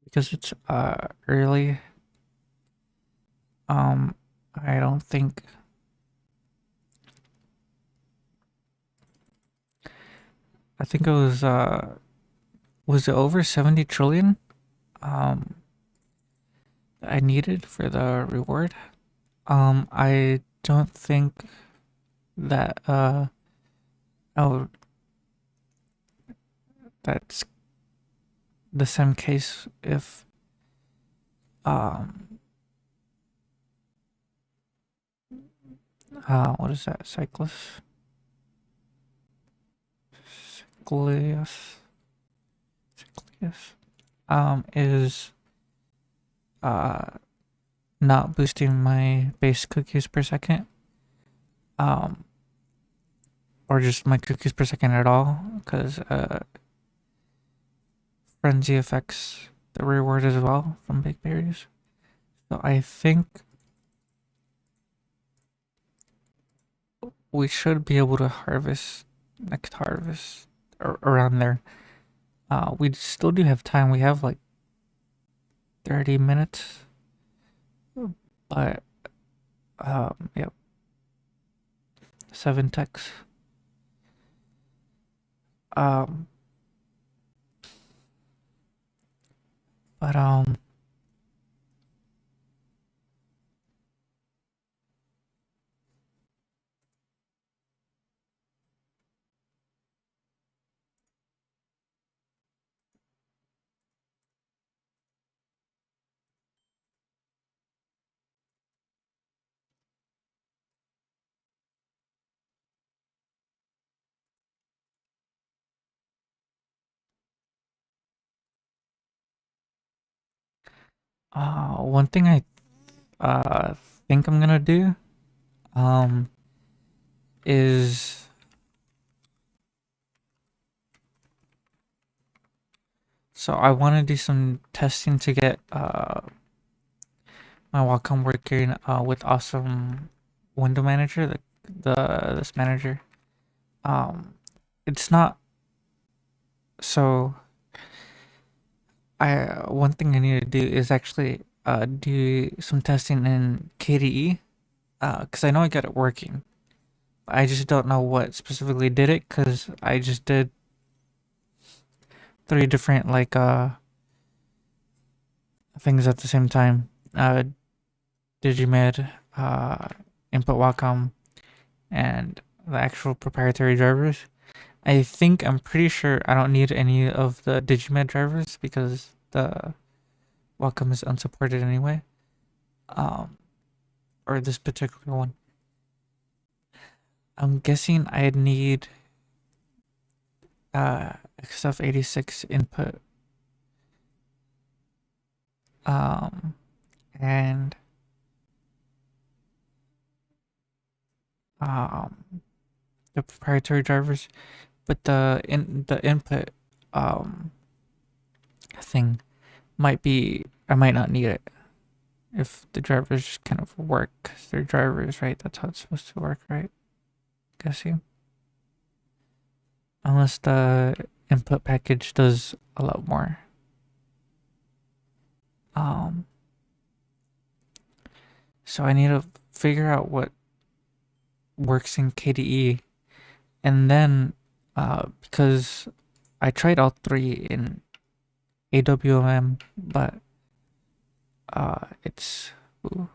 because it's early. Um, I don't think I think it was it over 70 trillion um I needed for the reward. I don't think that oh that's the same case if um what is that? Cyclius Cyclius is uh not boosting my base cookies per second. Um or just my cookies per second at all, because frenzy affects the reward as well from big berries. So I think we should be able to harvest next harvest or around there. We still do have time. We have like 30 minutes, but yep, 7 ticks. Um, but one thing I uh think I'm gonna do um is so I want to do some testing to get my Wacom working with awesome window manager, this manager. Um, it's not so. I One thing I need to do is actually do some testing in KDE because I know I got it working. I just don't know what specifically did it because I just did three different things at the same time. Digimed, input Wacom, and the actual proprietary drivers. I'm pretty sure I don't need any of the Digimed drivers because the Wacom is unsupported anyway. Um, or this particular one. I'm guessing I'd need XF86 input. Um, and um, the proprietary drivers, but the input um thing might be I might not need it if the drivers just kind of work because they're drivers, right? That's how it's supposed to work, right? Guessing unless the input package does a lot more. Um, so I need to figure out what works in KDE, and then because I tried all three in AWM, but it's ooh,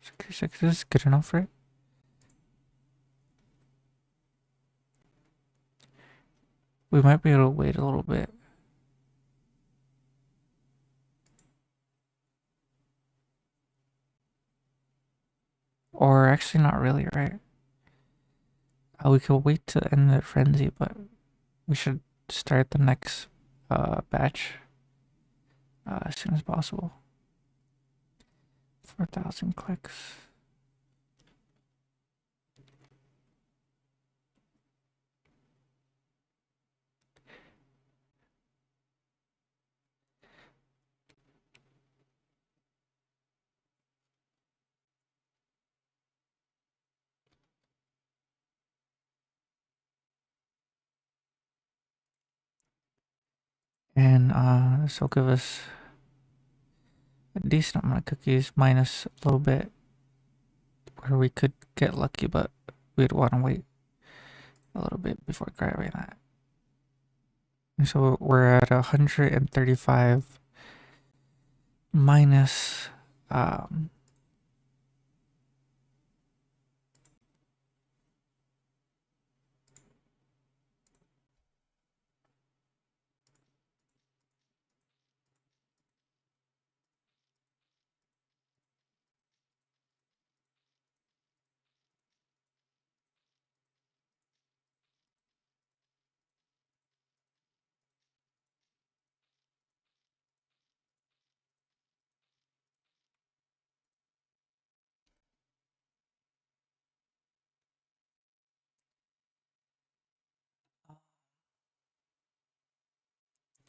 66 is good enough, right? We might be able to wait a little bit. Or actually, not really, right? We could wait to end the frenzy, but we should start the next batch as soon as possible. 4,000 clicks. And this will give us a decent amount of cookies, minus a little bit where we could get lucky, but we'd want to wait a little bit before grabbing that. And so we're at 135 minus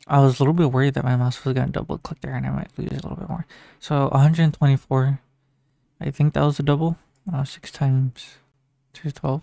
I was a little bit worried that my mouse was going to double click there and I might lose a little bit more. So 124, I think that was a double. 6 times 212.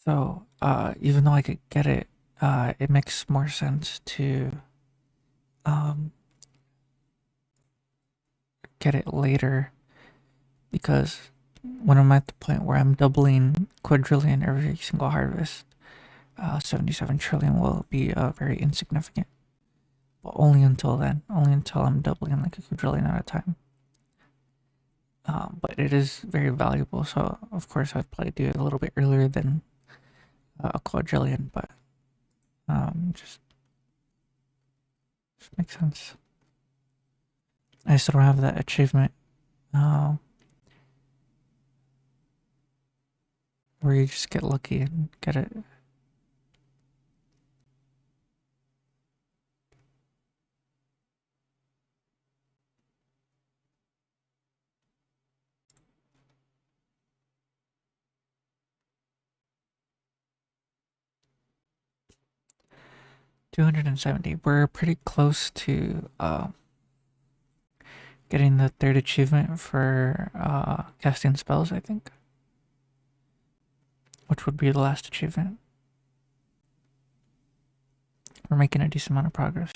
So even though I could get it, it makes more sense to um, get it later, because when I'm at the point where I'm doubling quadrillion every single harvest, 77 trillion will be very insignificant. But only until then, only until I'm doubling like a quadrillion at a time. But it is very valuable, so of course I'd probably do it a little bit earlier than a quadrillion, but just makes sense. I still don't have that achievement where you just get lucky and get it. $270. We're pretty close to getting the third achievement for casting spells, I think, which would be the last achievement. We're making a decent amount of progress.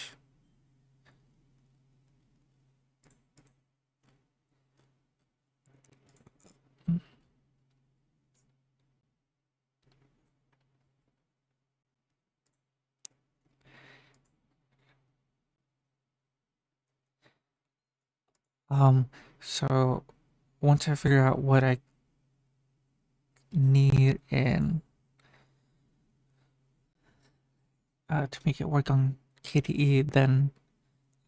So once I figure out what I need in to make it work on KDE, then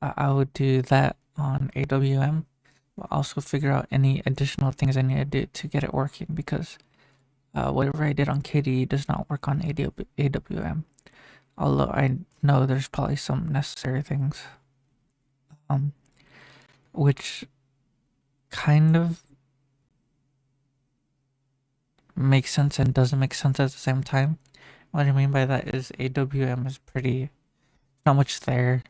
I would do that on AWM. But also figure out any additional things I need to do to get it working, because whatever I did on KDE does not work on AWM. Although I know there's probably some necessary things, which kind of makes sense and doesn't make sense at the same time. What I mean by that is AWM is pretty, not much there.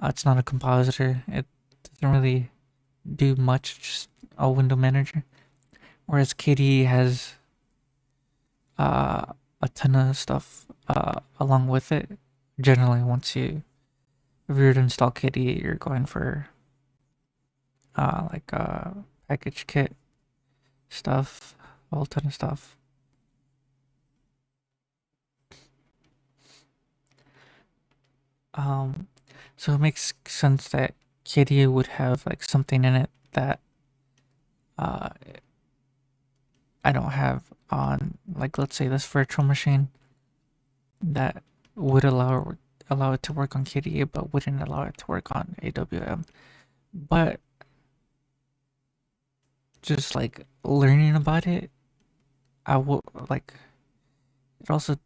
It's not a compositor. It doesn't really do much, just a window manager. Whereas KDE has a ton of stuff along with it. Generally, if you're to install KDE, you're going for like package kit stuff, a whole ton of stuff. So it makes sense that KDE would have like something in it that I don't have on, like, let's say this virtual machine, that would allow allow it to work on KDE, but wouldn't allow it to work on AWM. But just like learning about it, I will like it also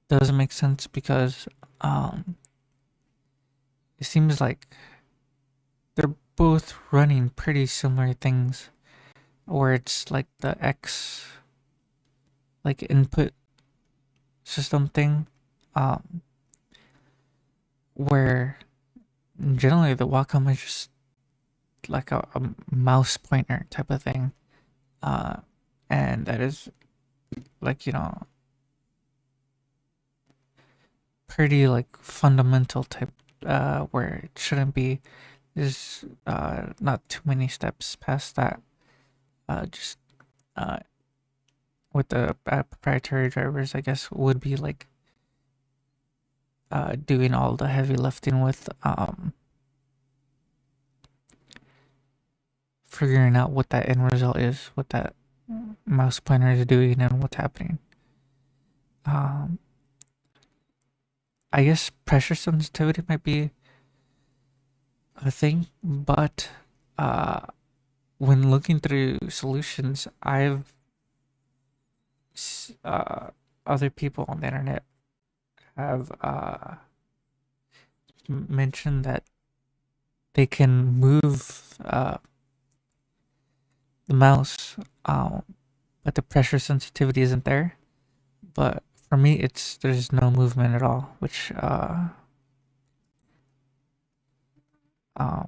doesn't make sense because it seems like they're both running pretty similar things where it's like the X like input system thing where generally the Wacom is just like a mouse pointer type of thing and that is like pretty like fundamental type where it shouldn't be. There's not too many steps past that. Just with the proprietary drivers, I guess would be like doing all the heavy lifting with figuring out what that end result is, what that mouse pointer is doing, and what's happening. I guess pressure sensitivity might be a thing, but when looking through solutions, I've other people on the internet have mentioned that they can move the mouse, but the pressure sensitivity isn't there. But for me, there's no movement at all, which um,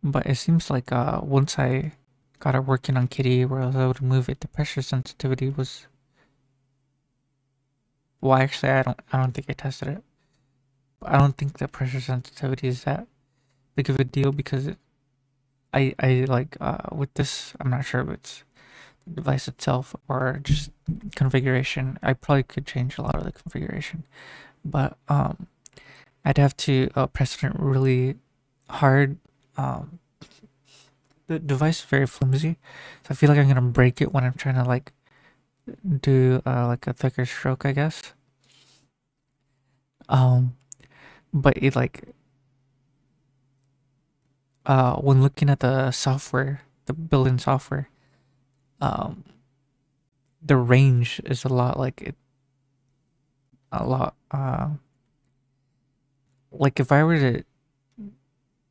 but it seems like once I got it working on Kitty, where I was able to move it, the pressure sensitivity was. Well, actually, I don't think I tested it. I don't think the pressure sensitivity is that big of a deal because I like with this. I'm not sure if it's the device itself or just configuration. I probably could change a lot of the configuration, but I'd have to press it really hard. The device is very flimsy, so I feel like I'm gonna break it when I'm trying to like do like a thicker stroke, I guess. Um, but it like when looking at the software, the built-in software, um, the range is a lot like it, a lot. Like if I were to,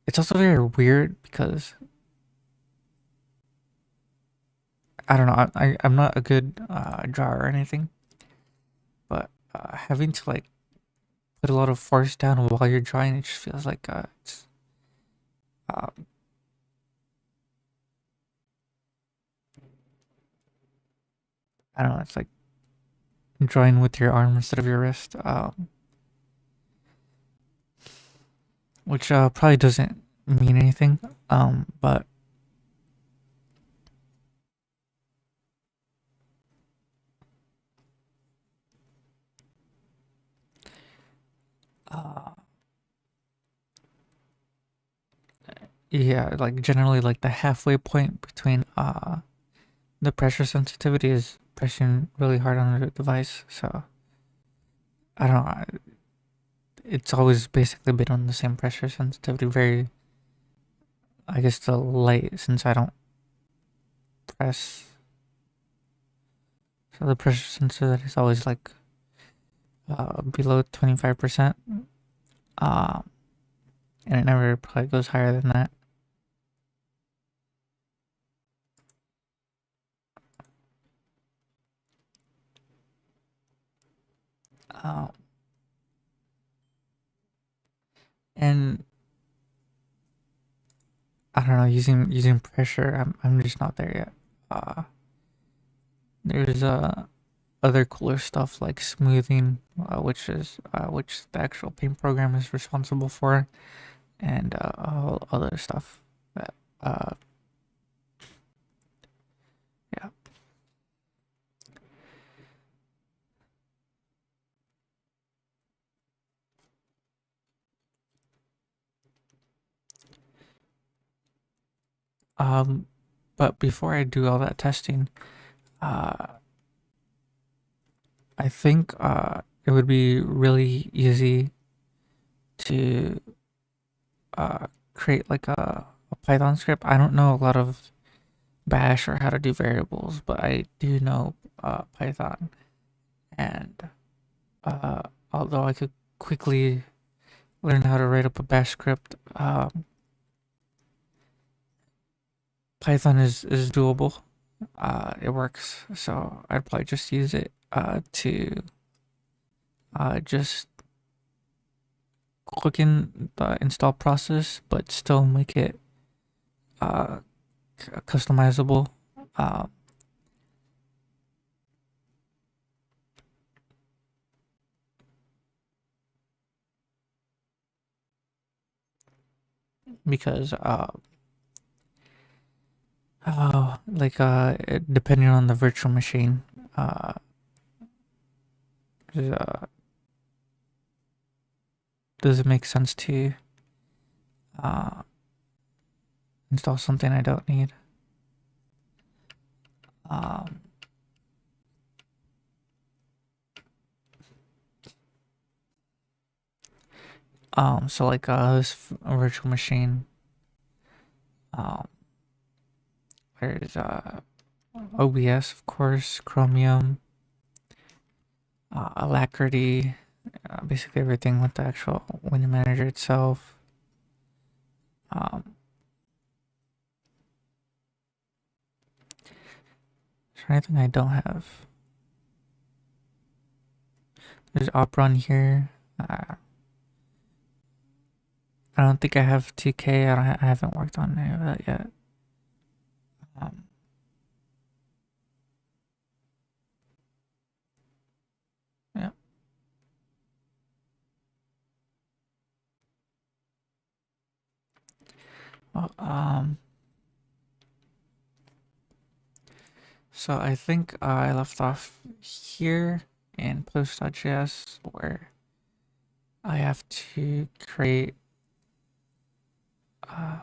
it's also very weird because I don't know. I'm not a good drawer or anything, but having to like put a lot of force down while you're drawing, it just feels like it's um, I don't know. It's like drawing with your arm instead of your wrist, which probably doesn't mean anything. But uh, yeah, like generally, like the halfway point between the pressure sensitivity is pressing really hard on the device. So I don't know. It's always basically been on the same pressure sensitivity. Very, I guess, the light since I don't press. So the pressure sensitivity is always like below 25%. Uh, and it never probably goes higher than that. Uh, and I don't know, using pressure, I'm just not there yet. There's other cooler stuff like smoothing, which the actual paint program is responsible for, and all other stuff that yeah. Um, But before I do all that testing, uh, I think it would be really easy to create like a Python script. I don't know a lot of Bash or how to do variables, but I do know Python. And uh, although I could quickly learn how to write up a Bash script, Python is doable. It works, so I'd probably just use it to just click in the install process, but still make it uh, customizable. Uh, because like depending on the virtual machine, uh, uh, does it make sense to uh, install something I don't need? Um, so like this virtual machine, um, there's OBS, of course, Chromium, Alacrity, basically everything with the actual window manager itself. Is there anything I don't have? There's Opera here. I don't think I have TK. I haven't worked on any of that yet. Um, yeah. Well, so I think I left off here in post.js where I have to create I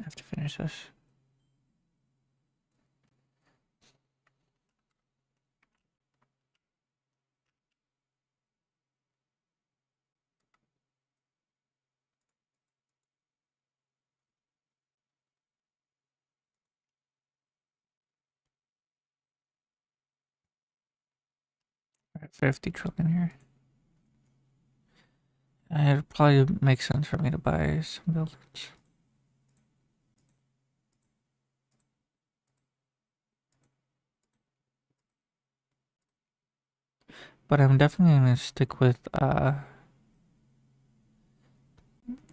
have to finish this. We're at 50 trillion here. It'd probably make sense for me to buy some buildings. But I'm definitely gonna stick with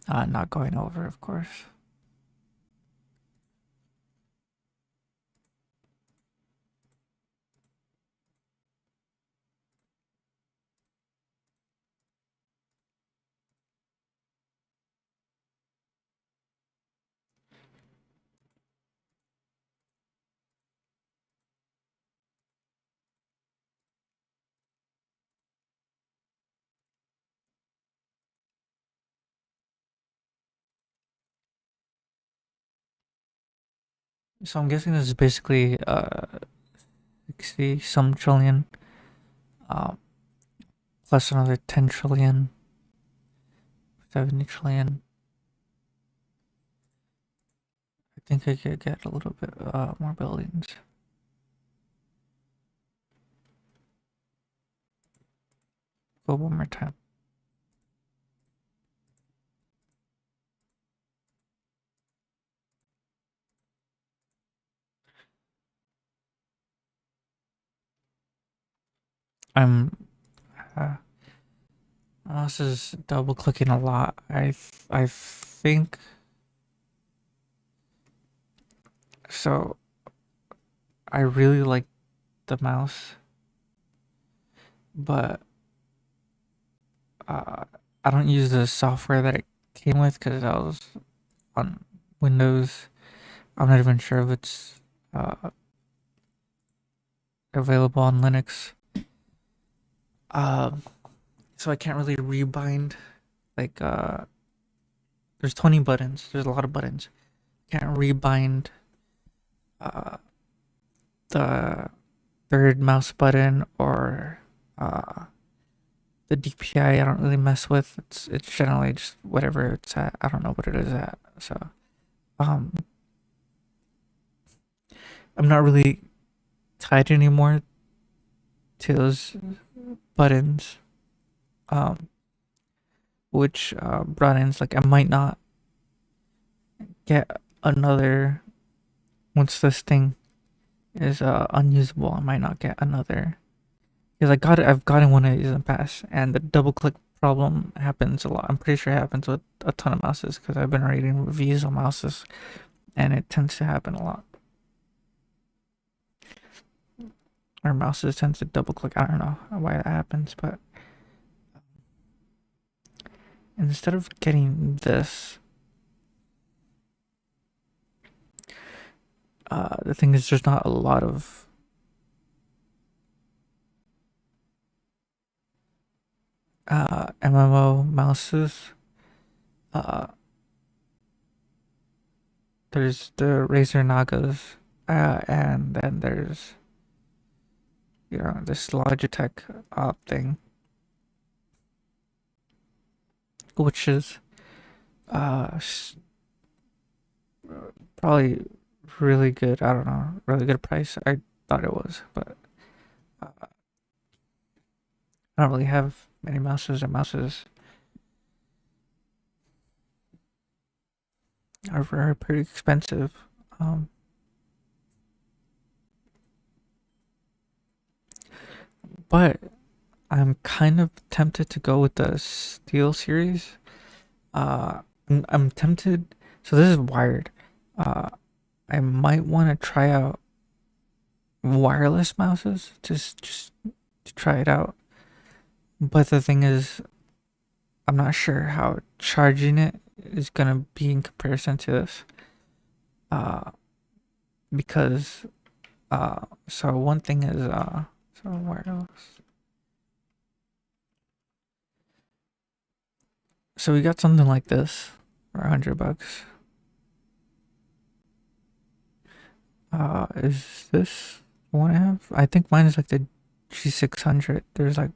not going over, of course. So I'm guessing this is basically 60 some trillion, uh, plus another 10 trillion, 70 trillion. I think I could get a little bit more buildings. Go one more time. I'm this is double clicking a lot. I think so. I really like the mouse, but I don't use the software that it came with because I was on Windows. I'm not even sure if it's available on Linux. so I can't really rebind. Like, there's 20 buttons. There's a lot of buttons. Can't rebind uh, the third mouse button or the DPI. I don't really mess with. It's generally just whatever it's at. I don't know what it is at. So um, I'm not really tied anymore to those buttons. Um, which broadens, like, I might not get another once this thing is unusable. I might not get another because I've gotten one of these in the past, and the double click problem happens a lot. I'm pretty sure it happens with a ton of mouses because I've been reading reviews on mouses, and it tends to happen a lot. Or mouses tend to double click. I don't know why that happens, but instead of getting this, the thing is, there's not a lot of MMO mouses. There's the Razer Nagas, and then there's this Logitech thing, which is uh probably really good. I don't know, really good price. I thought it was, but I don't really have many mouses, and mouses are very pretty expensive. Um, but I'm kind of tempted to go with the Steel series. I'm tempted. So this is wired. Uh, I might want to try out wireless mouses, just to try it out. But the thing is, I'm not sure how charging it is gonna be in comparison to this. Uh, because so one thing is so wireless. So we got something like this for $100. Is this the one I have? I think mine is like the G600. There's like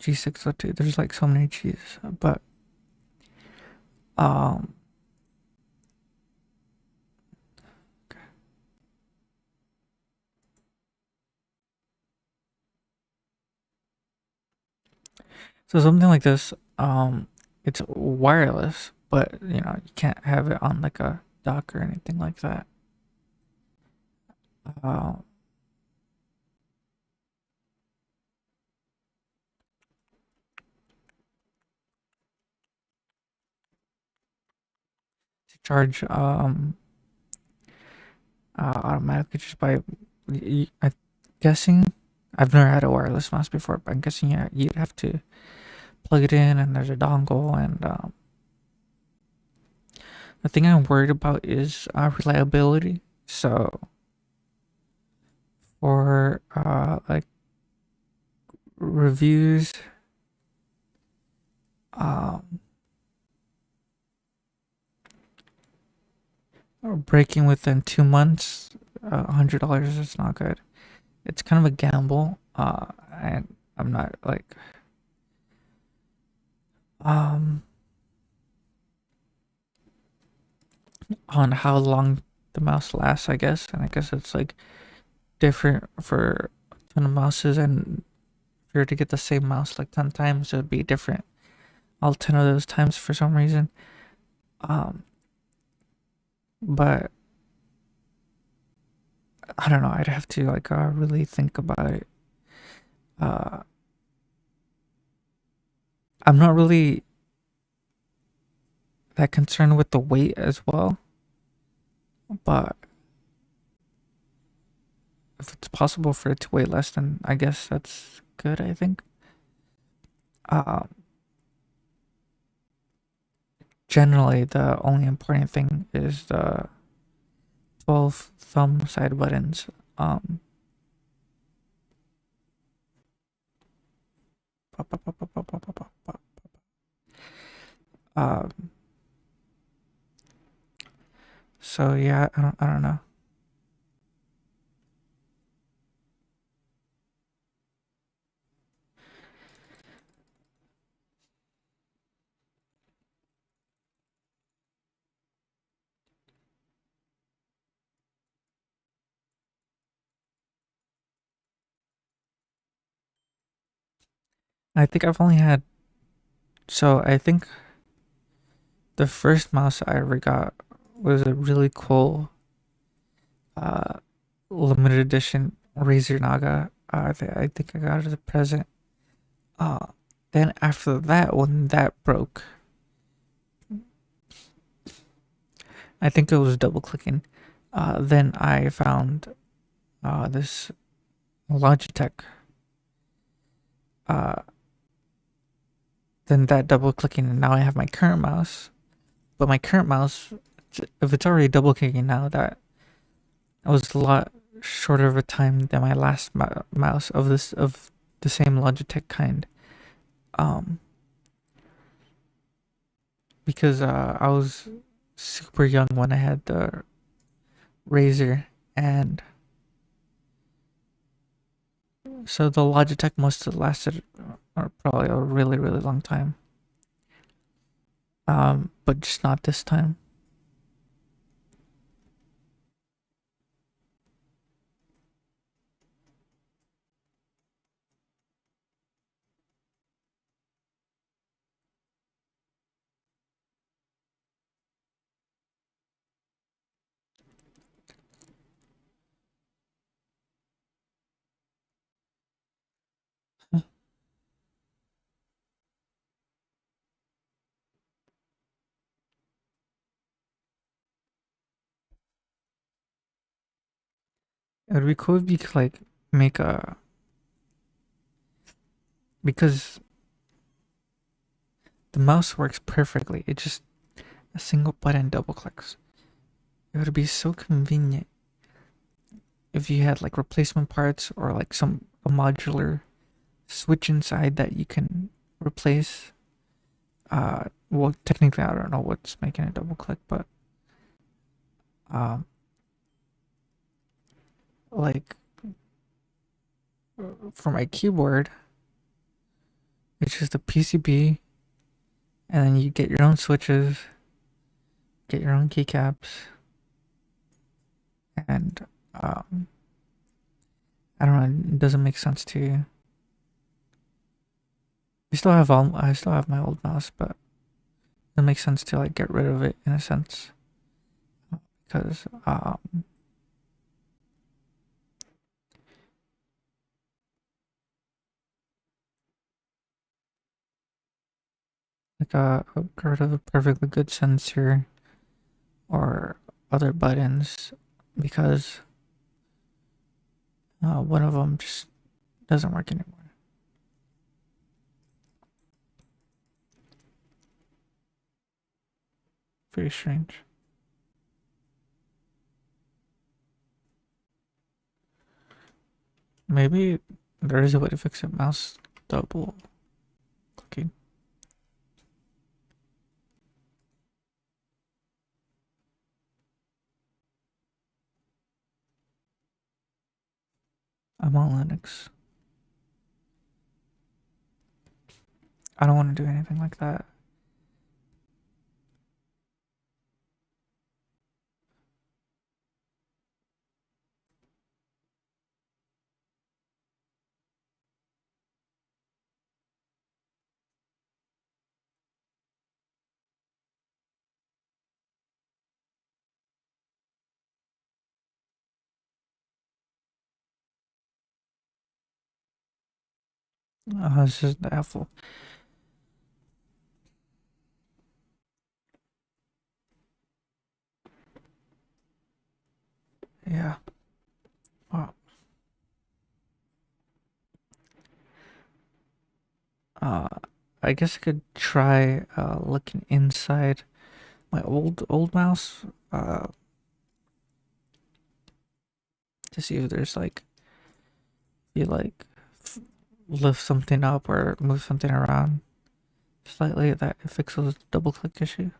G602. There's like so many G's, but um, so something like this. It's wireless, but you can't have it on like a dock or anything like that. Um, to charge automatically just by I'm guessing. I've never had a wireless mouse before, but I'm guessing you'd have to plug it in, and there's a dongle, and the thing I'm worried about is reliability. So for like reviews, um, or breaking within 2 months, $100 is not good. It's kind of a gamble, and I'm not like um on how long the mouse lasts, I guess, and I guess it's like different for a ton of mouses, and if you were to get the same mouse like 10 times, it would be different all 10 of those times for some reason. Um, but I don't know. I'd have to like really think about it. Uh, I'm not really that concerned with the weight as well, but if it's possible for it to weigh less, then I guess that's good. I think. Um, Generally, the only important thing is the 12 thumb side buttons. Um, Um, so yeah, I don't know. I think I've only had, so I think the first mouse I ever got was a really cool uh limited edition Razer Naga. I think I got it as a present. Uh, then after that, when that broke, I think it was double clicking. Then I found this Logitech. Uh, then that double clicking, and now I have my current mouse. But my current mouse, if it's already double clicking now, that was a lot shorter of a time than my last mouse of the same Logitech kind. Um, because I was super young when I had the Razer, and so the Logitech must have lasted probably a really really long time. But just not this time. It would be cool if you could like make a, because the mouse works perfectly. It just a single button double clicks. It would be so convenient if you had like replacement parts or like some a modular switch inside that you can replace. Well, technically, I don't know what's making it double click, but um, like for my keyboard, it's just a PCB, and then you get your own switches, get your own keycaps, and I don't know. It doesn't make sense to you. I still have my old mouse, but it makes sense to like get rid of it in a sense because like get rid of a perfectly good sensor or other buttons because one of them just doesn't work anymore. Very strange. Maybe there is a way to fix it. Mouse double clicking. I'm on Linux. I don't want to do anything like that. This is the Apple. Yeah. Wow. Uh, I guess I could try looking inside my old mouse to see if there's like, you like lift something up or move something around slightly, that it fixes the double click issue.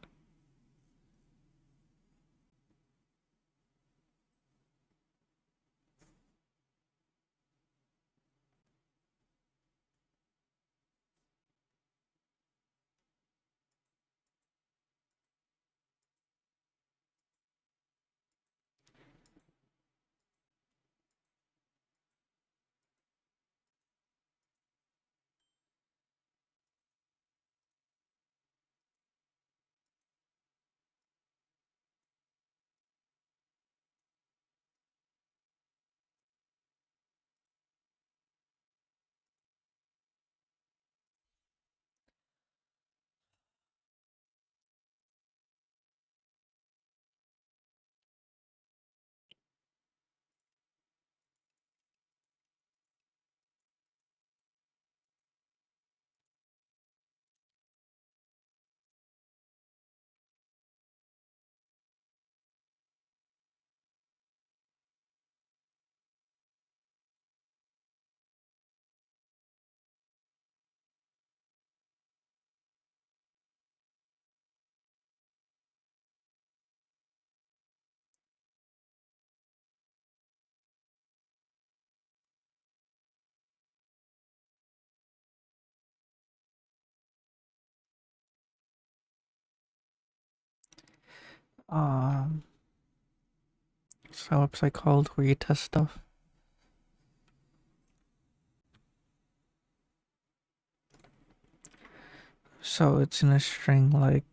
Um, it's a website called where you test stuff. So it's in a string like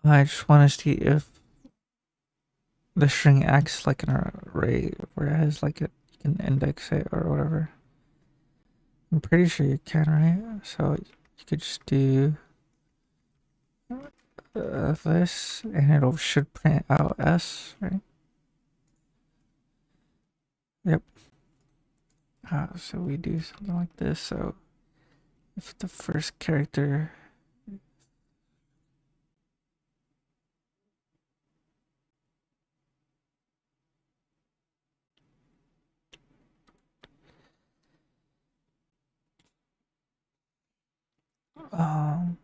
I just want to see if the string acts like an array where it has like it, you can index it or whatever. I'm pretty sure you can, right? So you could just do this and it should print out S, right? Yep. So we do something like this. So if the first character um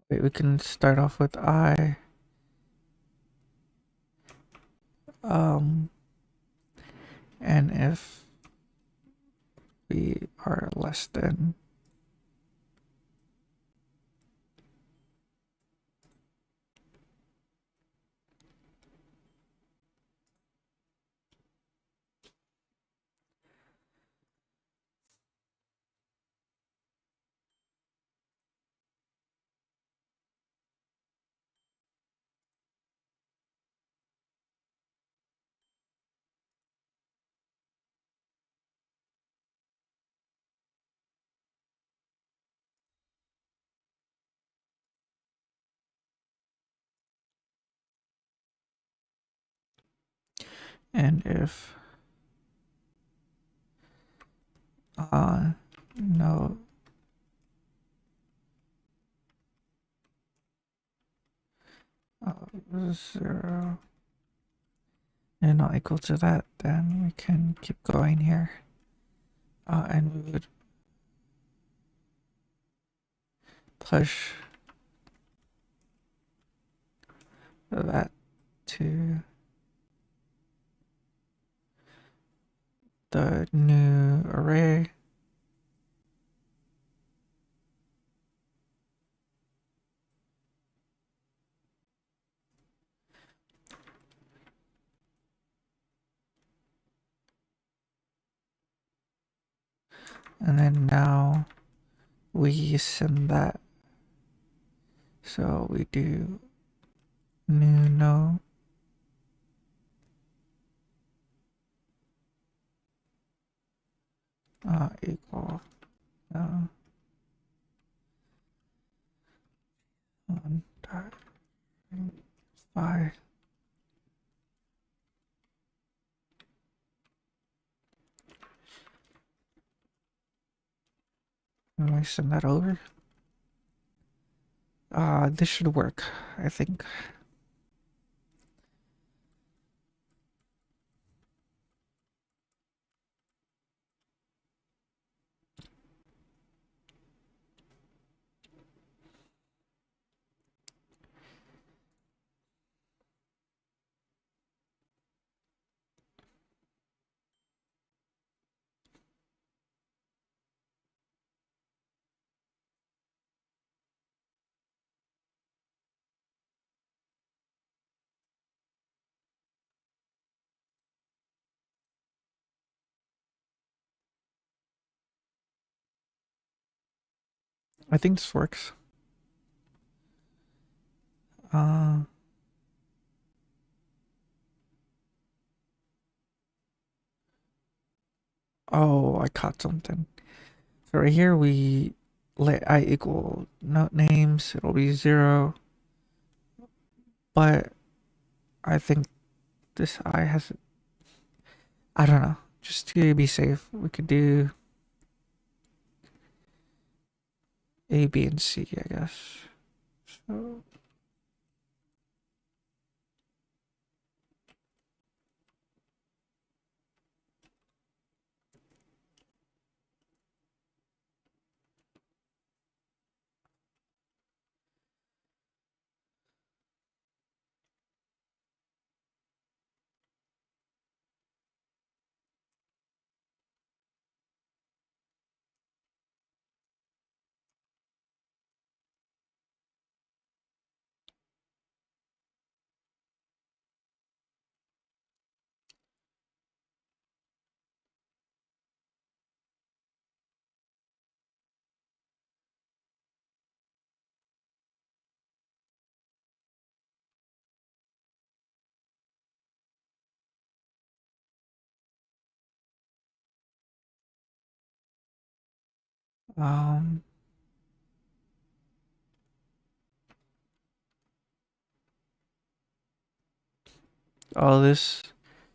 wait, we can start off with I um and if we are less than and if no 0 and not equal to that, then we can keep going here. And we would push that to the new array. And then now we send that. So we do new node equal 1.5. And we send that over. This should work, I think. I think this works. Oh, I caught something. So right here we let I equal note names. It'll be 0. But I think this I has, I don't know. Just to be safe, we could do A, B, and C, I guess. So um oh, this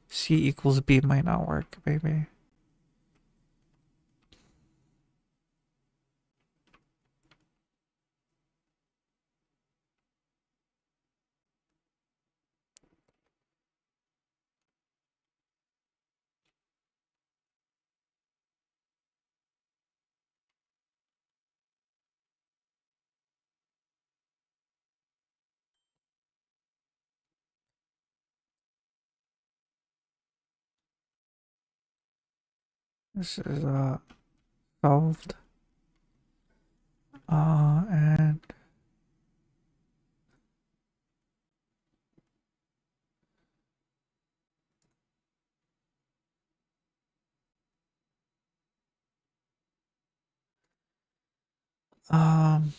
C equals B might not work, maybe. This is solved. And um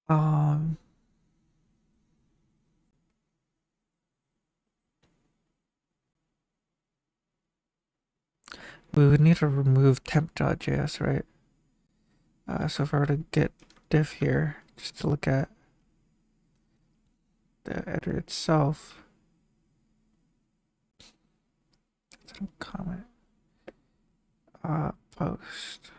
um we would need to remove temp.js, right? So if I were to get diff here, just to look at the editor itself, comment, post.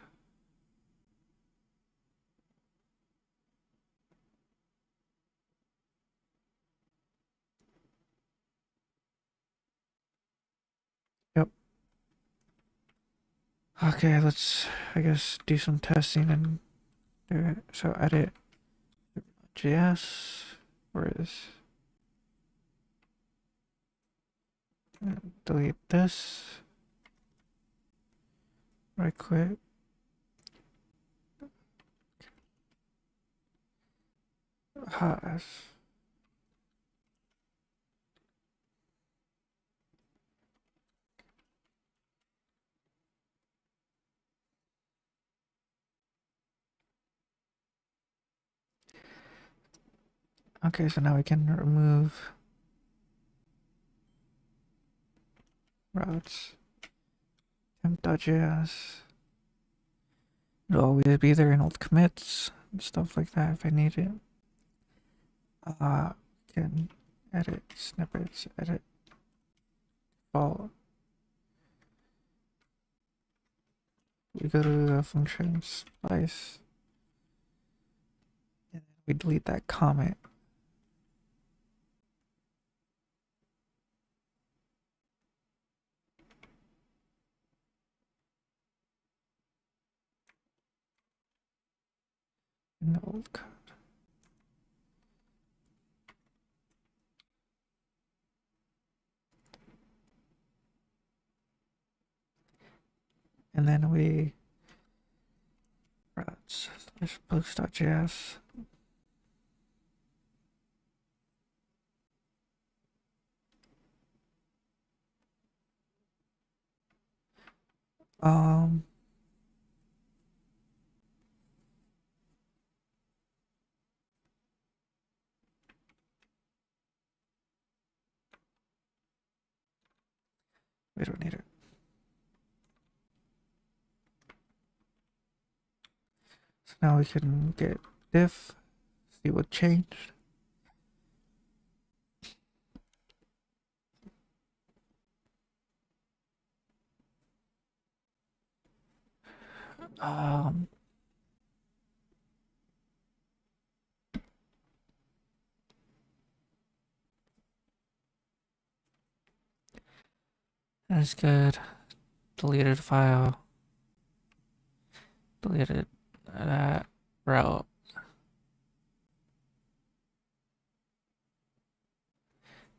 Okay, let's, I guess, do some testing and do it. So edit JS. Where is? Delete this. Right click. Has. Okay, so now we can remove routes. temp.js. It'll always be there in old commits and stuff like that if I need it. Can edit snippets, edit default. We go to the function splice and we delete that comment. In the old code. And then we routes slash post.js. We don't need it. So now we can get diff, see what changed. That's good. Deleted file. Deleted that route.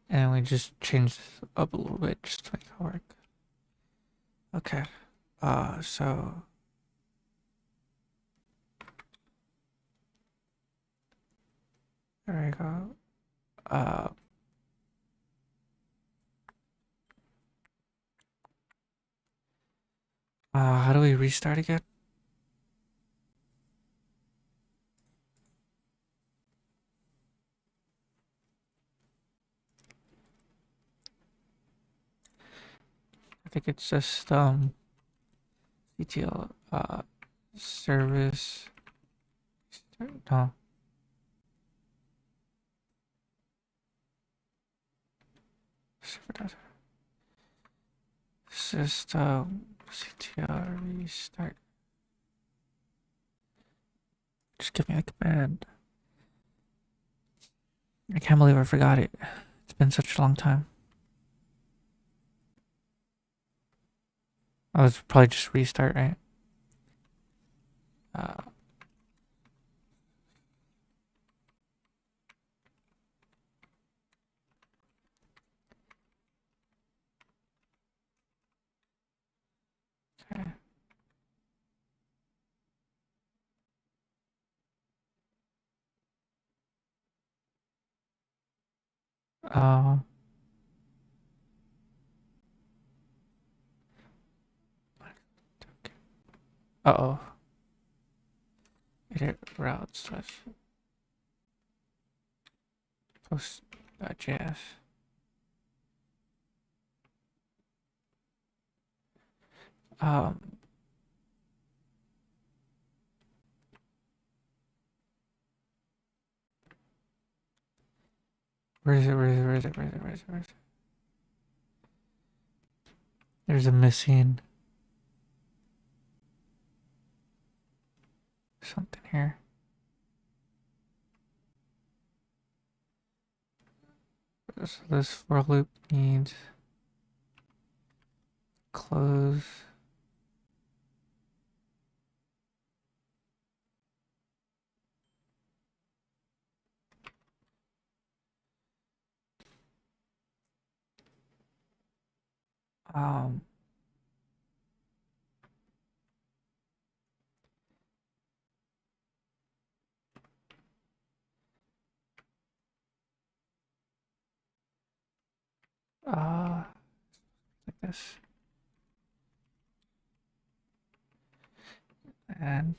And we just change this up a little bit just to make it work. Okay. So there we go. How do we restart again? I think it's just CTL service. No. System CTL restart. Just give me a command. I can't believe I forgot it. It's been such a long time. I was probably just restart, right? Okay. Uh-oh. Edit route slash post.js. Where is it? There's a missing something here. So this for loop needs close Um, like this. And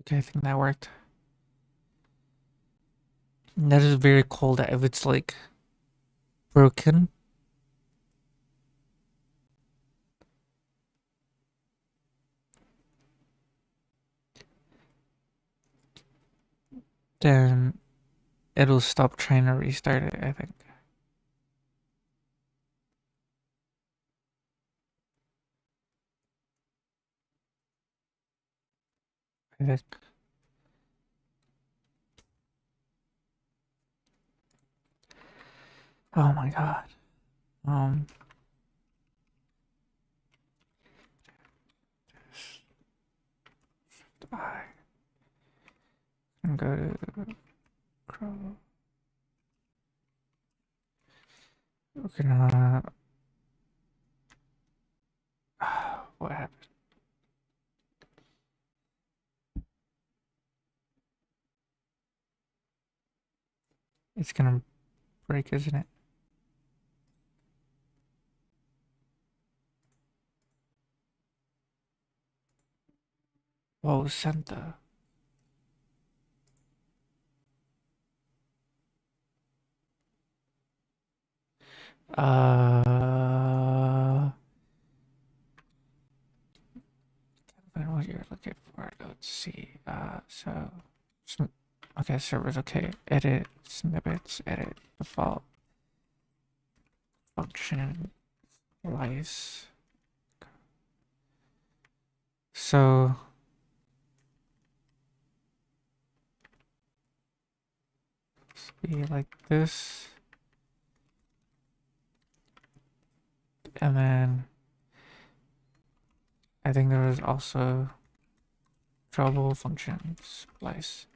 okay, I think that worked. And that is very cool that if it's like broken, then it'll stop trying to restart it, I think. I think. Oh my god. Um, I can go to Chrome. We're gonna. What happened? It's gonna break, isn't it? Whoa, Santa. Find what you're looking for. Let's see. Okay, servers. Okay, edit snippets. Edit default function. Slice. So be like this, and then I think there was also trouble function splice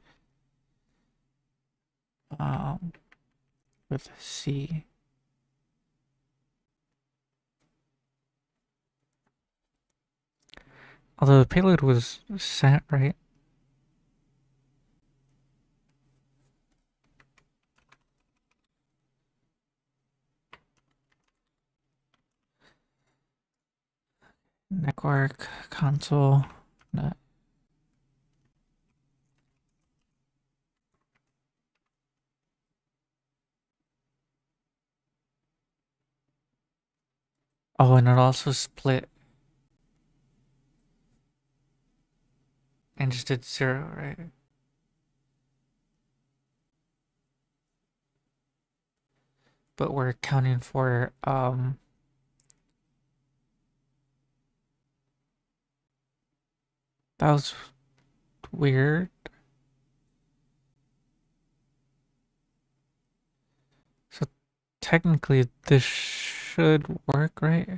um with C. Although the payload was sent, right? Network console. Not. Oh, and it also split and just did 0, right? But we're accounting for that was weird. So technically this should work, right?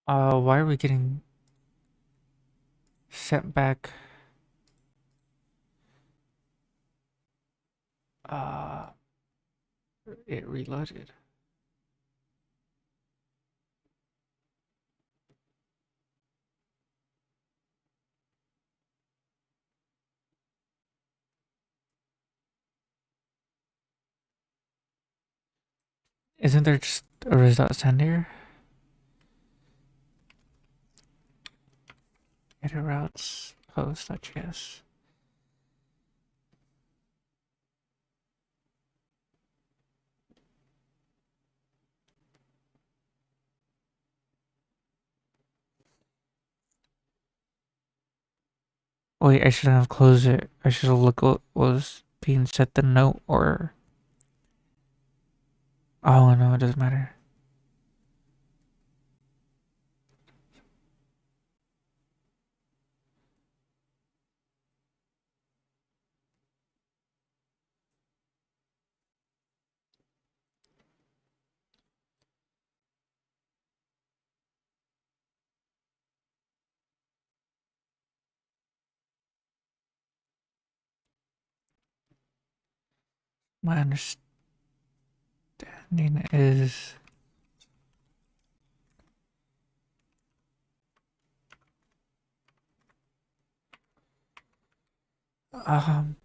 Why are we getting sent back? Uh, it reloaded. Isn't there just a result send here? Edit routes post.js. Wait, I shouldn't have closed it. I should have looked what was being said the note or. Oh no, it doesn't matter. My understanding is. Um.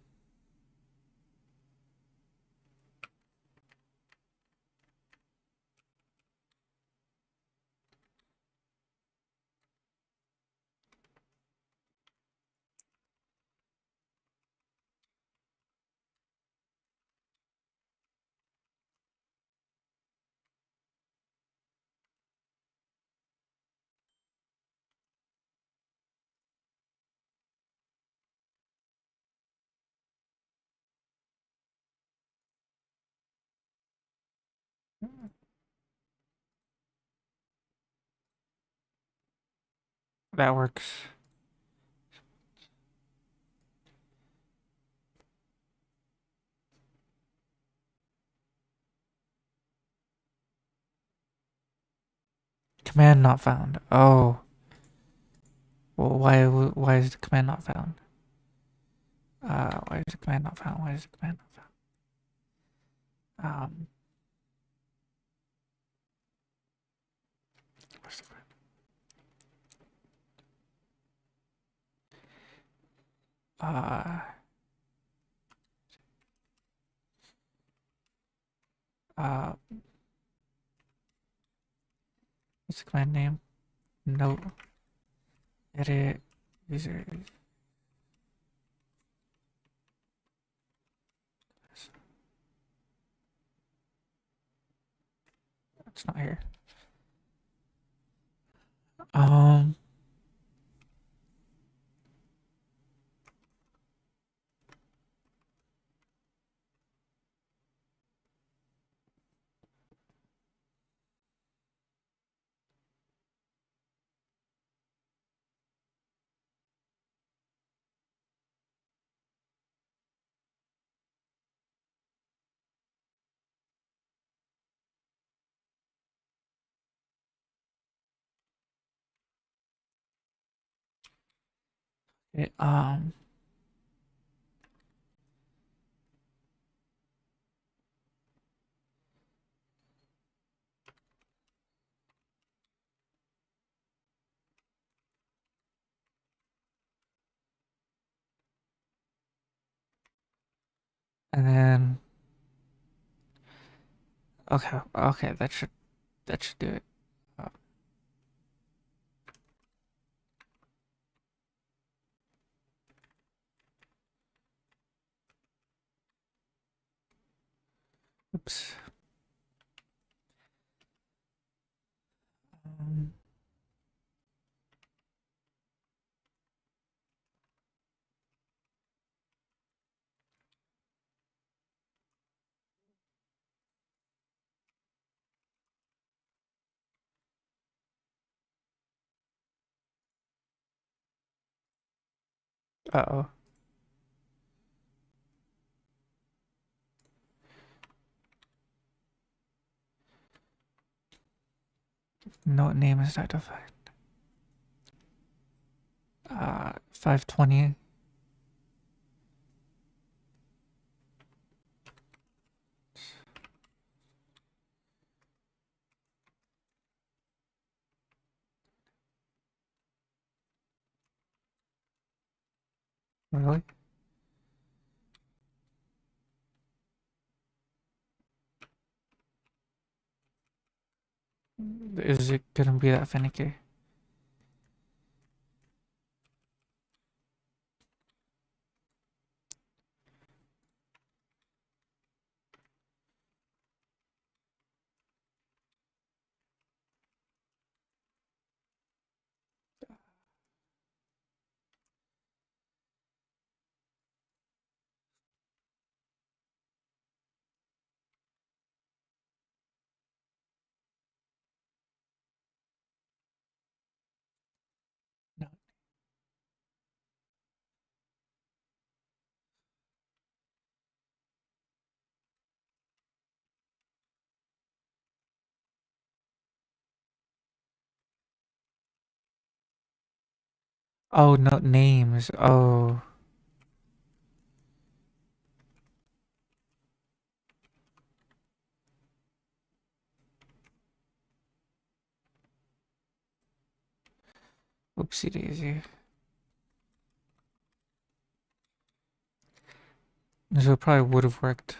That works. Command not found. Oh. Well, why is the command not found? Why is the command not found? Why is the command not found? Where's the command? Uh, uh, what's the command name? No. Edit user. It's not here. Um. Okay, and then okay, that should do it. Uh, oops. Um, oh. No name is not defined. 520. Really? Is it gonna be that finicky? Oh, no, names. Oh. Oopsie daisy. So it probably would have worked.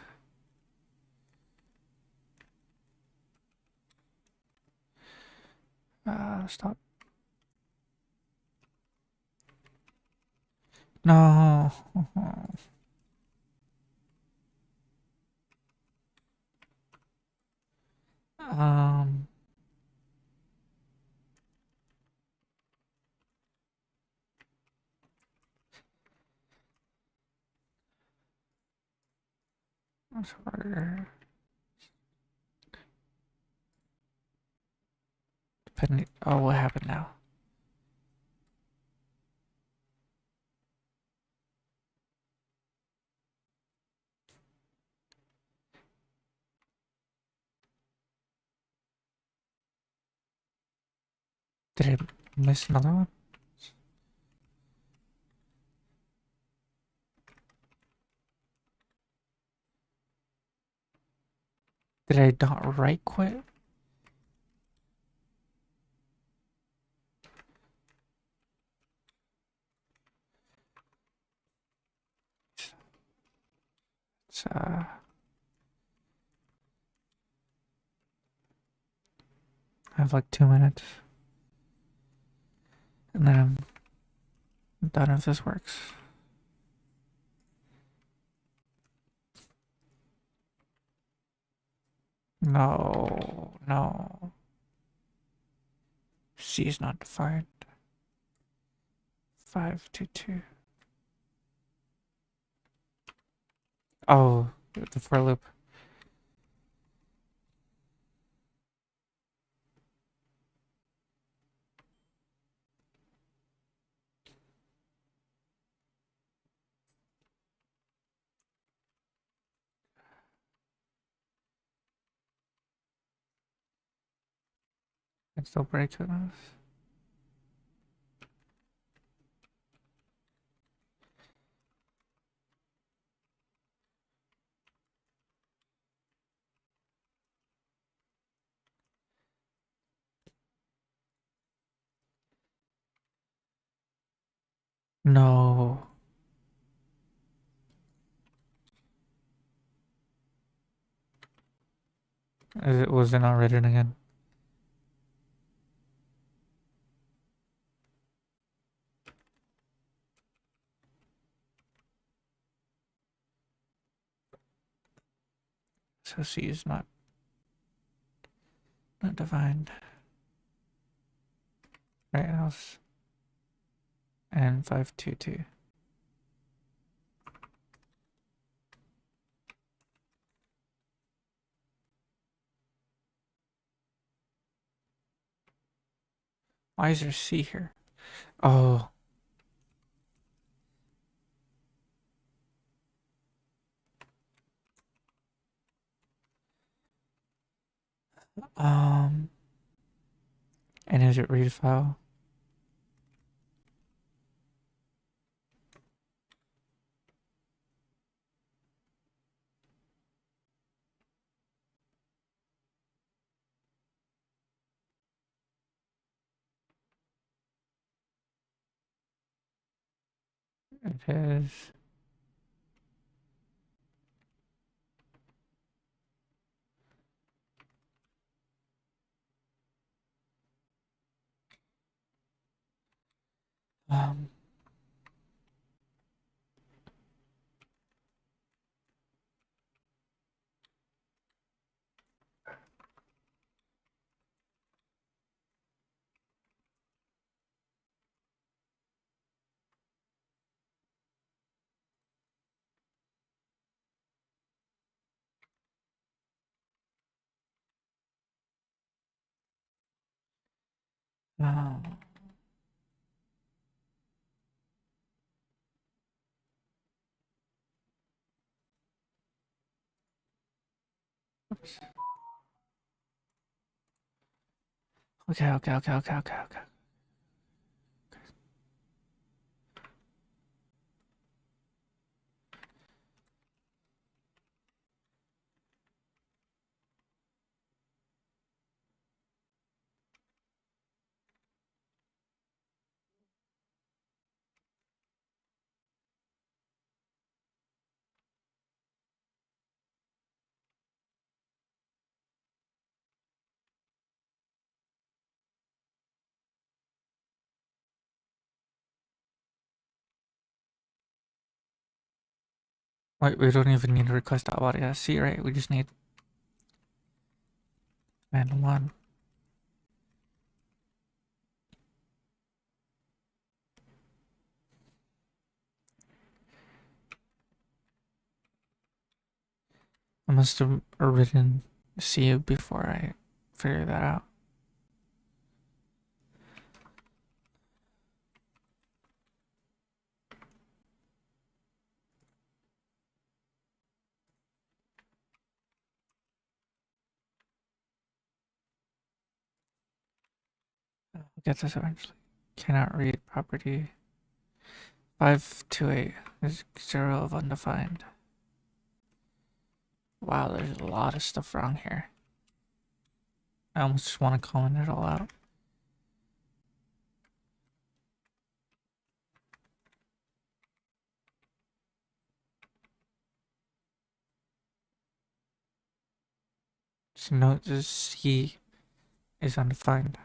Stop. No. Um. That's harder. Depending. Oh, what happened now? Did I miss another one? Did I not right quit? It's, I have like 2 minutes. And then I'm done if this works. No. No. C is not defined. 522. Oh, the for loop. I still break it. No. It was not written again. So C is not defined. Right else. And 522. Why is there C here? Oh. Um. And is it read file? It is. Um. Oh. Oops. Okay. Wait, we don't even need to request .body.c, right? We just need command one. I must have written C before I figured that out. I'll get this eventually. Cannot read property. 528 is 0 of undefined. Wow, there's a lot of stuff wrong here. I almost just want to comment it all out. Just note this C is undefined.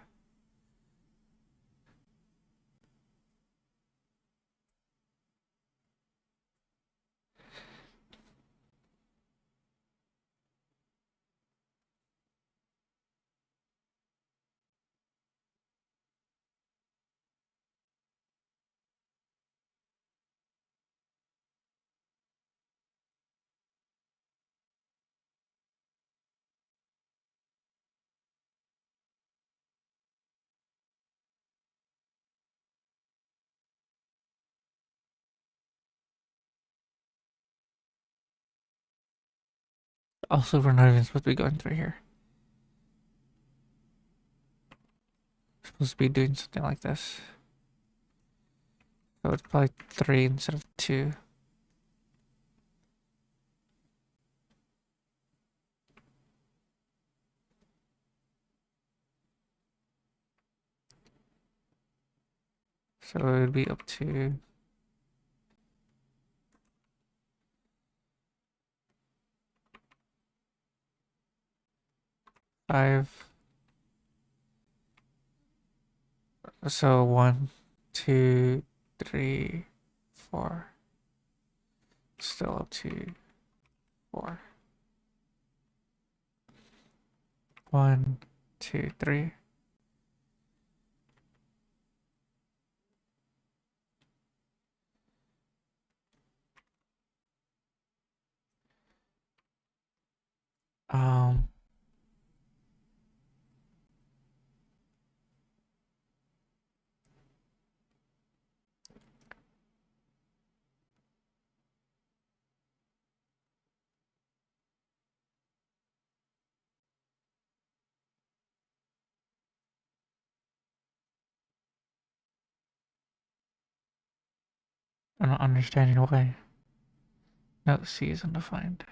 Also, we're not even supposed to be going through here. We're supposed to be doing something like this. So it's probably 3 instead of 2. So it would be up to 5. So 1, 2, 3, 4. Still up to 4. 1, 2, 3. Um, I'm not understanding why. No, C is undefined.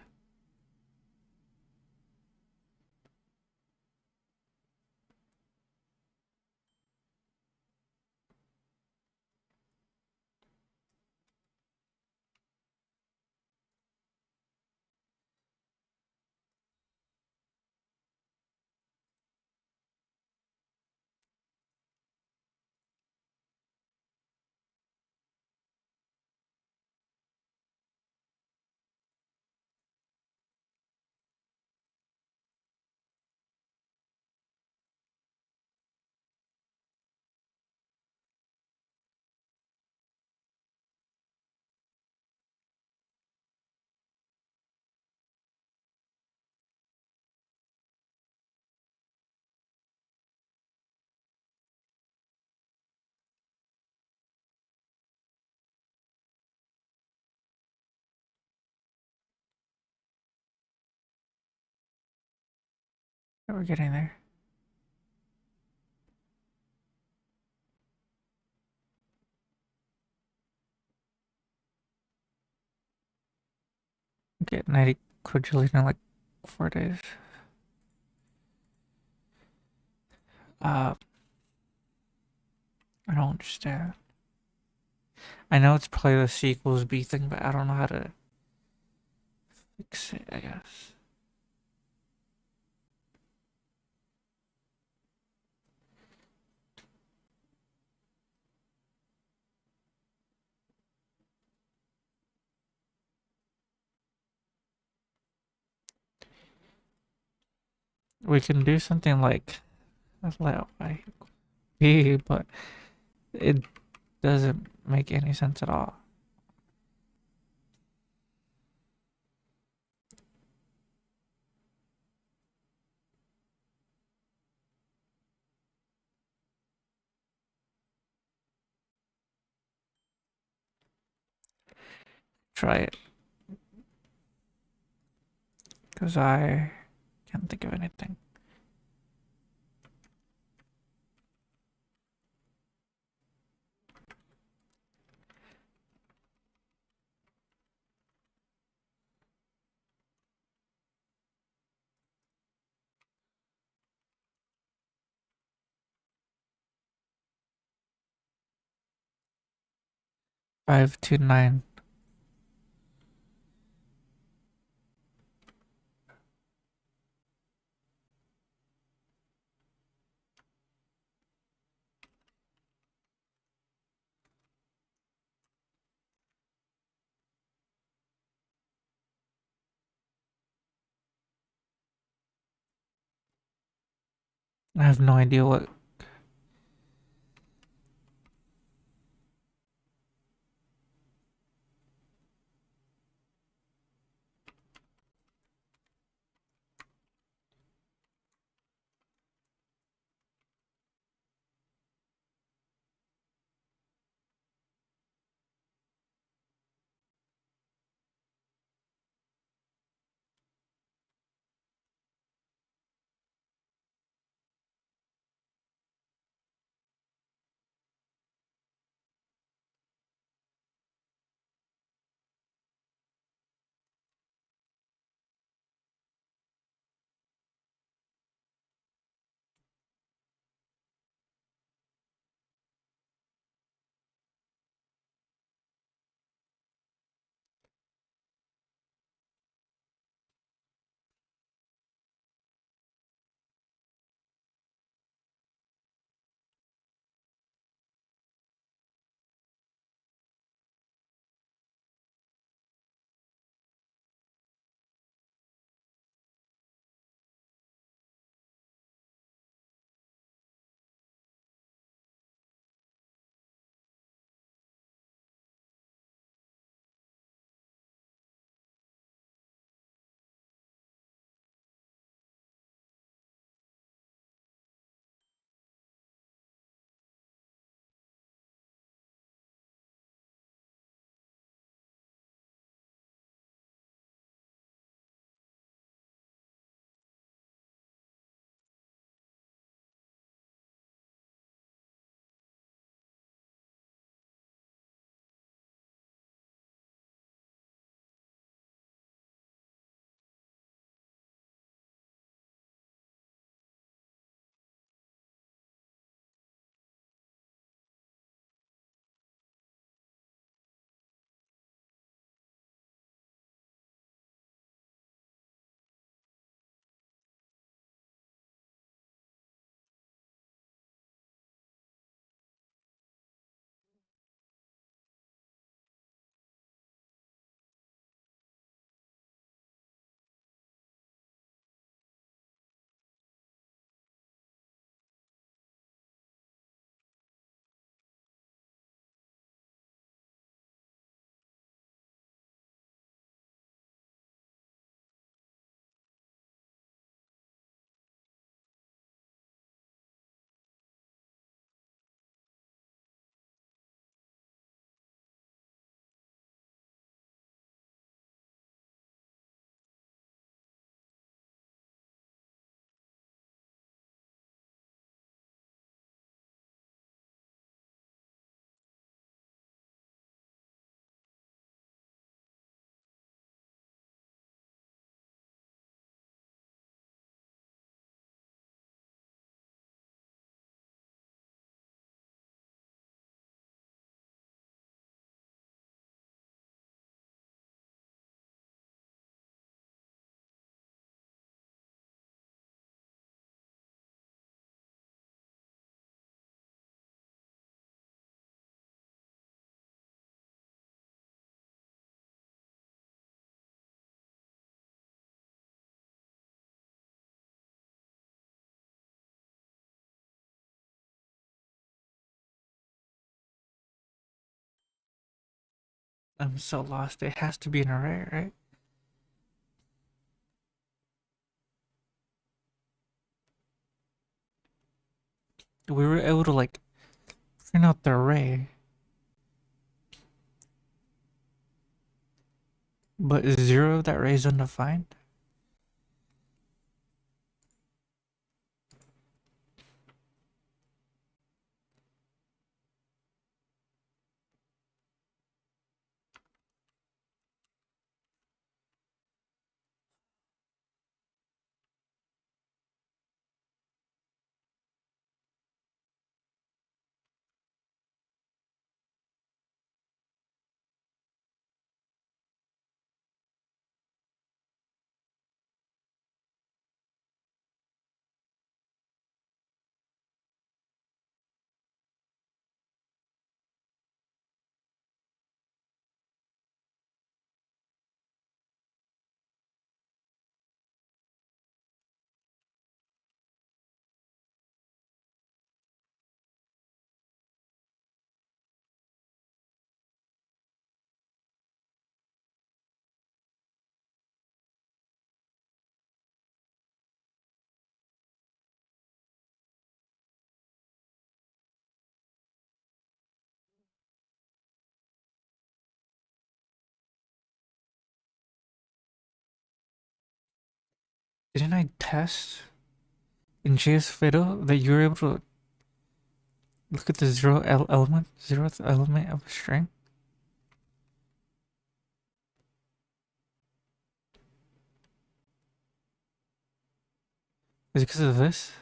But we're getting there. Get 90 quadrillion in like 4 days. Uh, I don't understand. I know it's probably the C equals B thing, but I don't know how to fix it, I guess. We can do something like let y be, but it doesn't make any sense at all. Try it, because I can't think of anything. Five to nine. I have no idea what. I'm so lost. It has to be an array, right? We were able to like print out the array, but is zero of that array is undefined? Didn't I test in JS Fiddle that you were able to look at the zeroth element of a string? Is it because of this?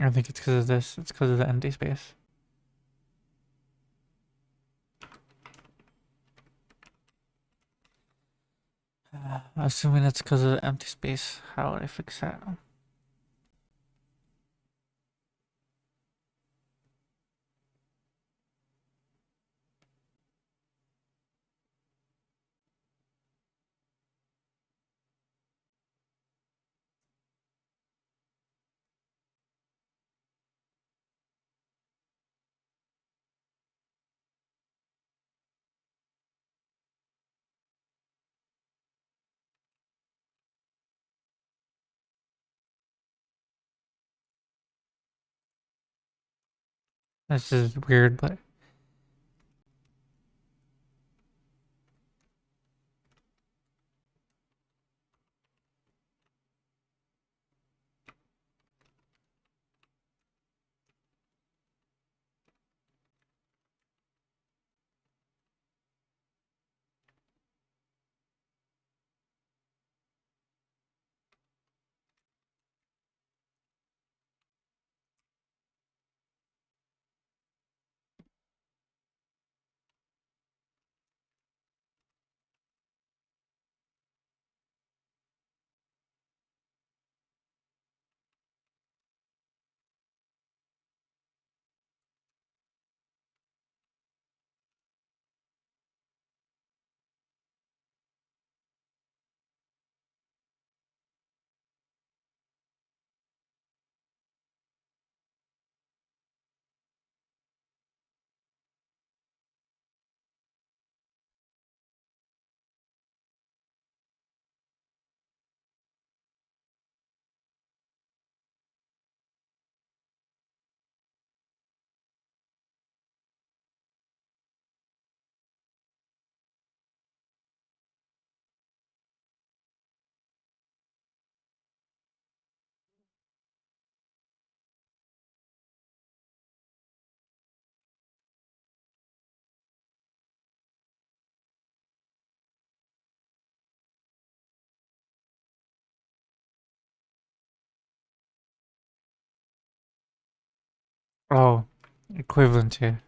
I think it's because of this. It's because of the empty space. Assuming it's because of the empty space, how would I fix that? This is weird, but oh, equivalent to.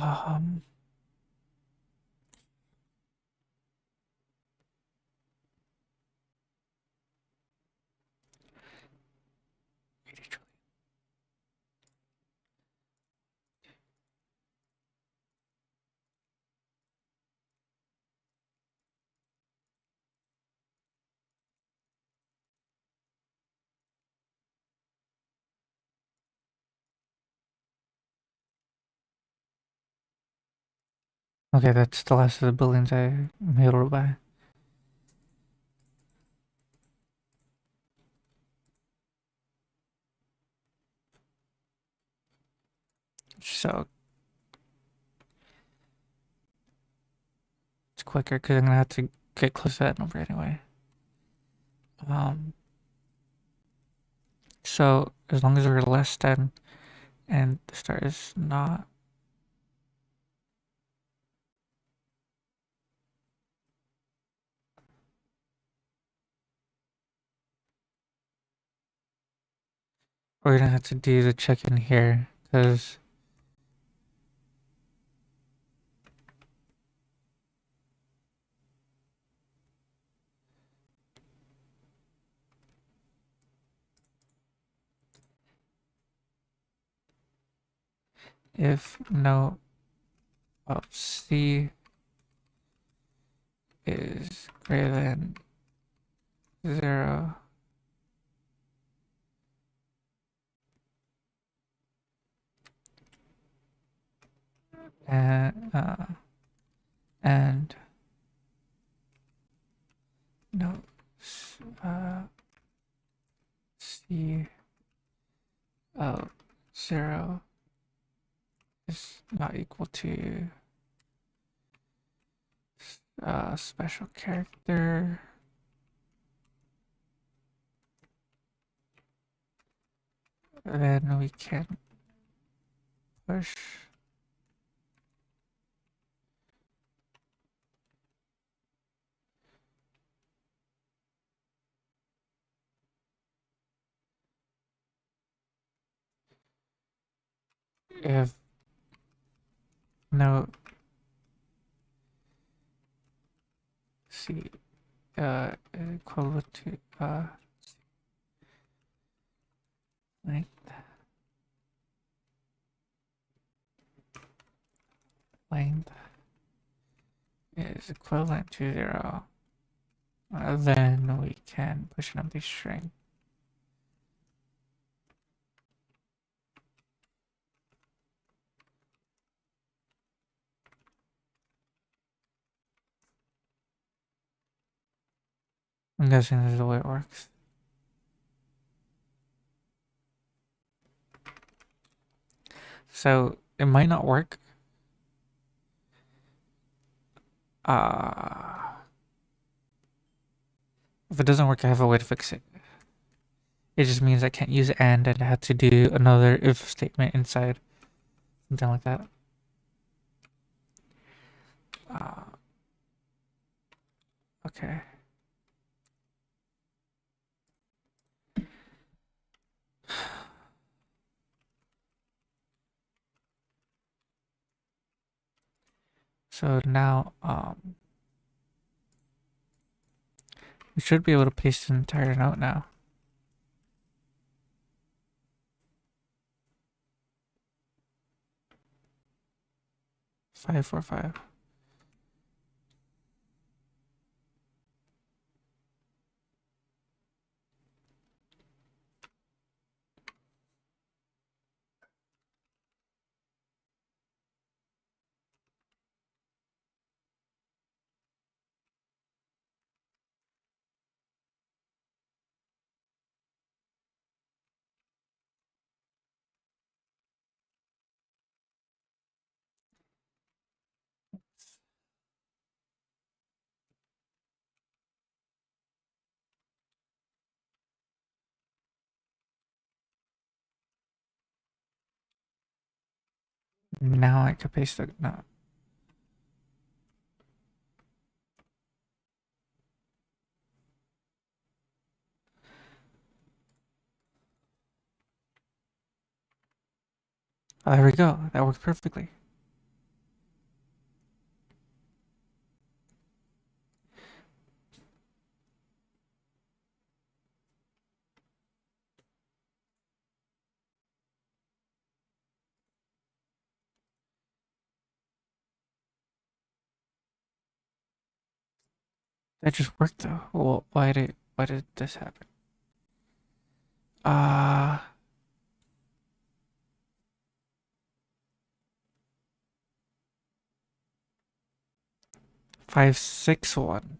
Um, okay, that's the last of the buildings I'm able to buy. So it's quicker because I'm gonna have to get close to that number anyway. Um, so as long as we're less than, and the start is not, we're gonna have to do the check-in here because if no of C is greater than 0, and no uh, C of 0 is not equal to special character, then we can push if no C equivalent to length length is equivalent to 0, then we can push an empty string. I'm guessing this is the way it works. So it might not work. If it doesn't work, I have a way to fix it. It just means I can't use and I have to do another if statement inside. Something like that. Okay. So now we should be able to paste the entire note now. Five, 4, 5. Now I can paste the note. Oh, there we go. That worked perfectly. That just worked though. Well, why did this happen? 561.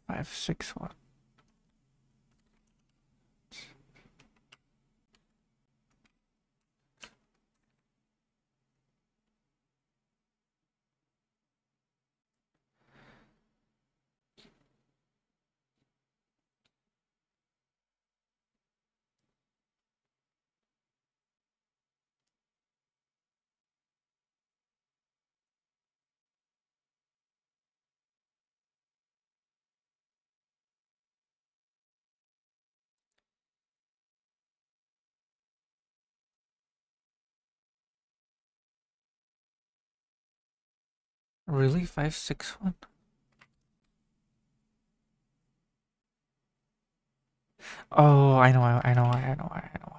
561. Really? 561? Oh, I know, I know, I know, I know.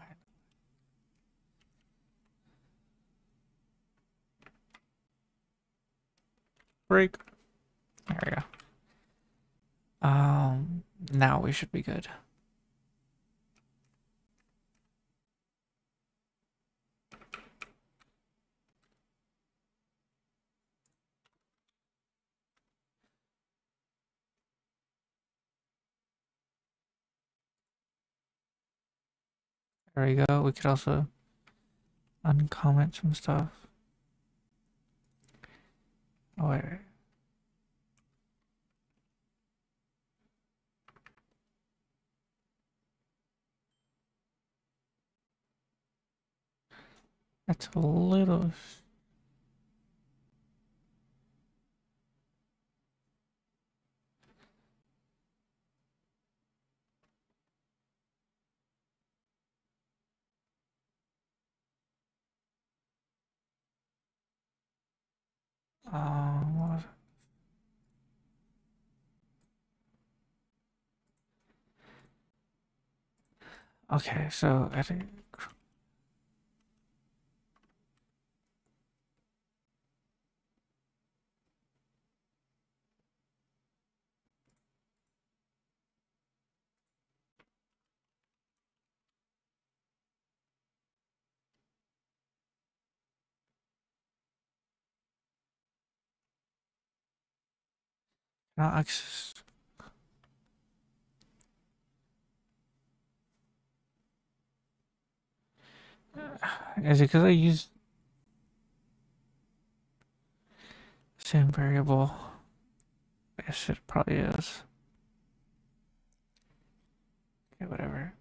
Break. There we go. Now we should be good. There we go. We could also uncomment some stuff. Oh, wait. That's a little. What was it? Okay, so I think. Not access. Is it because I use the same variable? Yes, it probably is. Okay, whatever.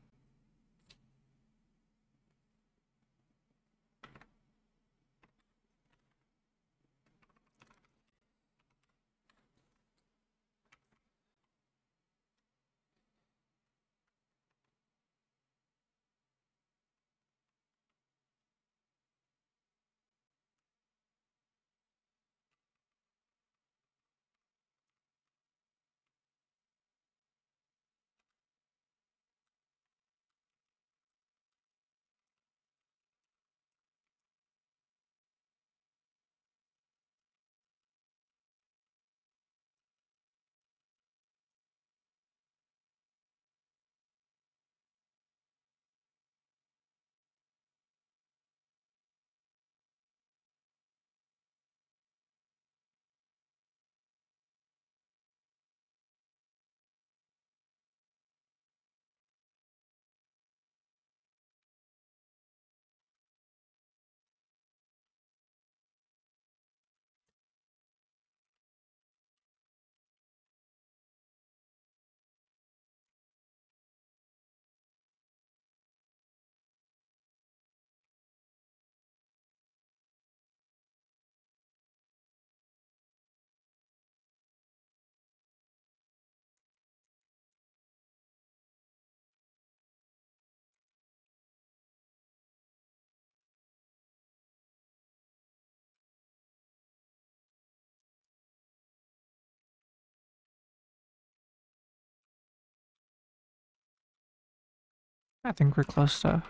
I think we're close to.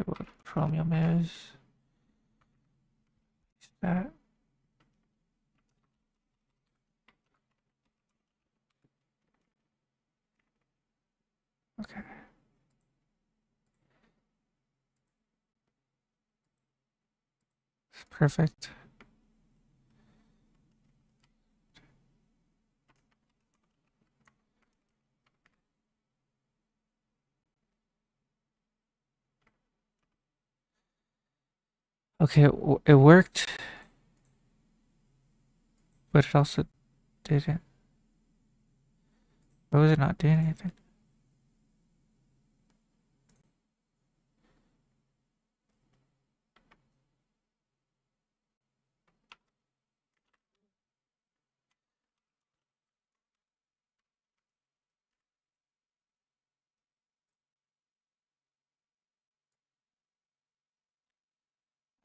What Chromium is. that. Okay. It's perfect. Okay, it worked, but it also didn't. Why was it not doing anything?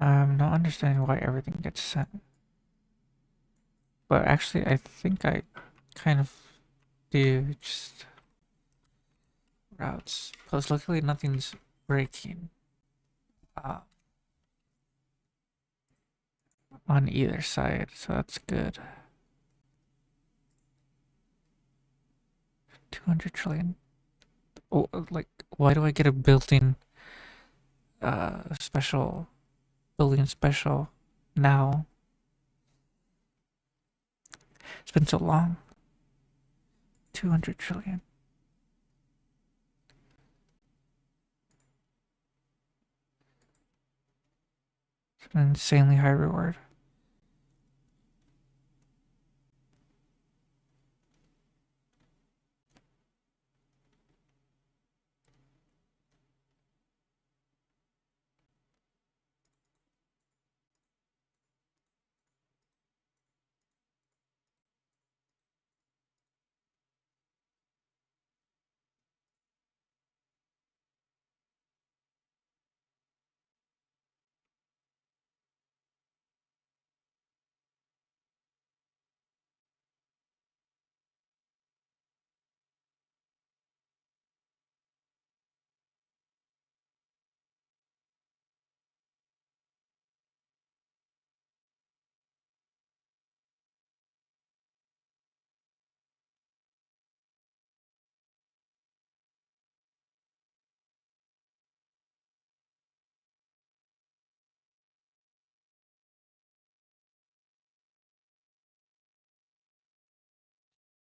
I'm not understanding why everything gets sent. But actually, I think I kind of do just routes. Plus, luckily, nothing's breaking on either side, so that's good. 200 trillion. Oh, like, why do I get a built-in special, building special now? It's been so long. 200 trillion. It's an insanely high reward.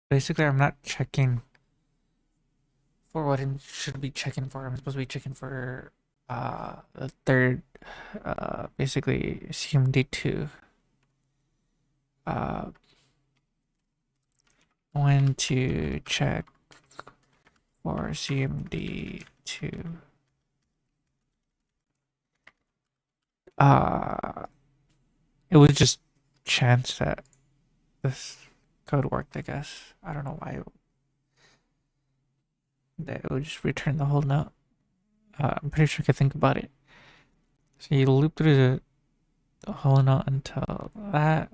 Basically, I'm not checking for what I should be checking for. I'm supposed to be checking for the third, basically CMD2. Uh, when to check for CMD2. Uh, it was just chance that this code worked, I guess. I don't know why that it would just return the whole note. I'm pretty sure I could think about it. So you loop through the whole note until that.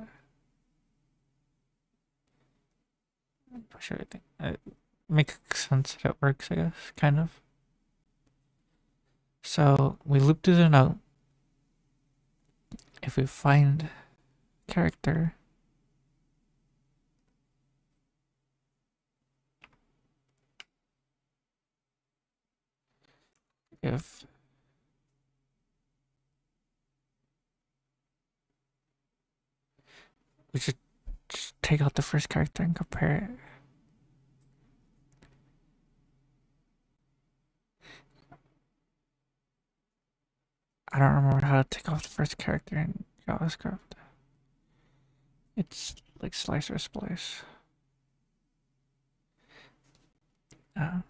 Push everything. It makes sense that it works, I guess, kind of. So we loop through the note. If we find character, if we should just take out the first character and compare it. I don't remember how to take off the first character in JavaScript. It's like slice or splice. Uh,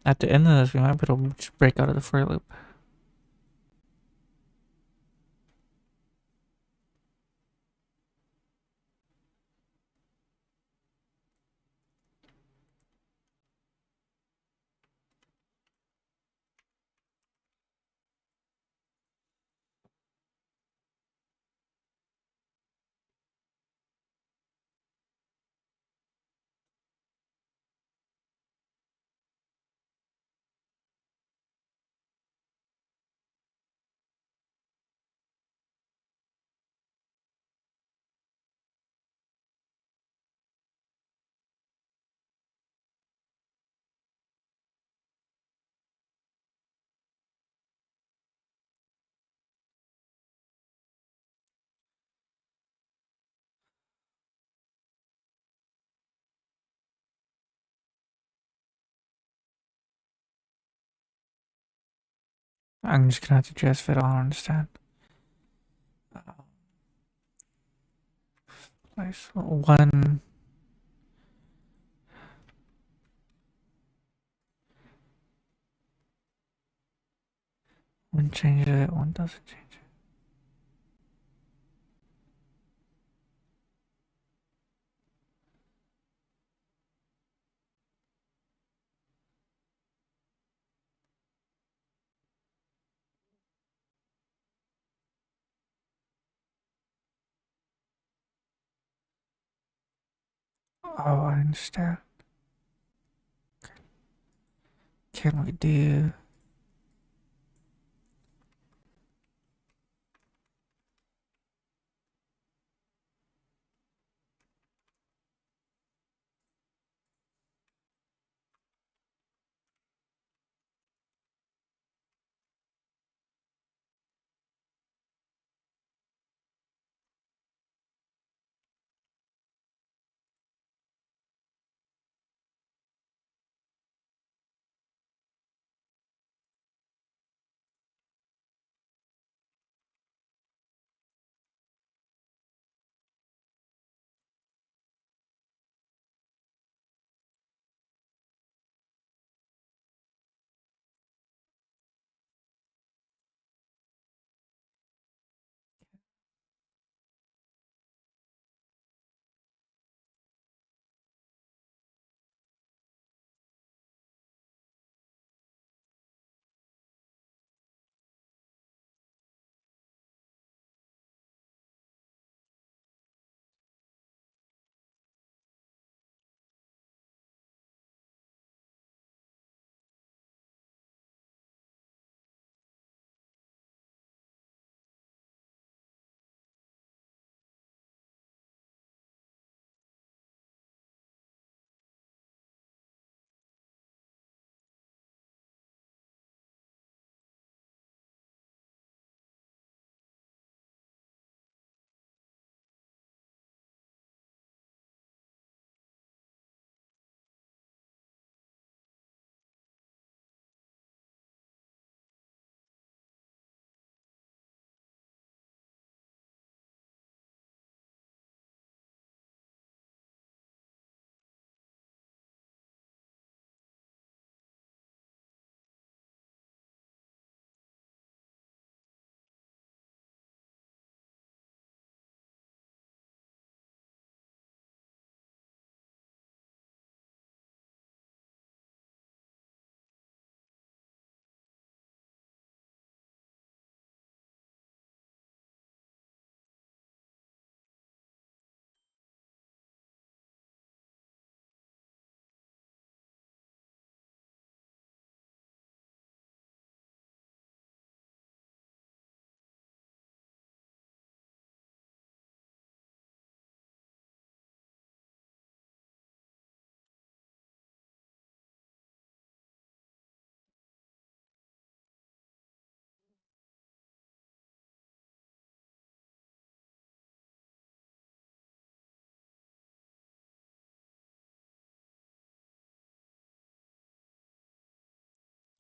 At the end of this, we might be able to just break out of the for loop. I'm just gonna have to just fit. I don't understand. Place one changes it, one doesn't change it. Oh, I understand. Can we do?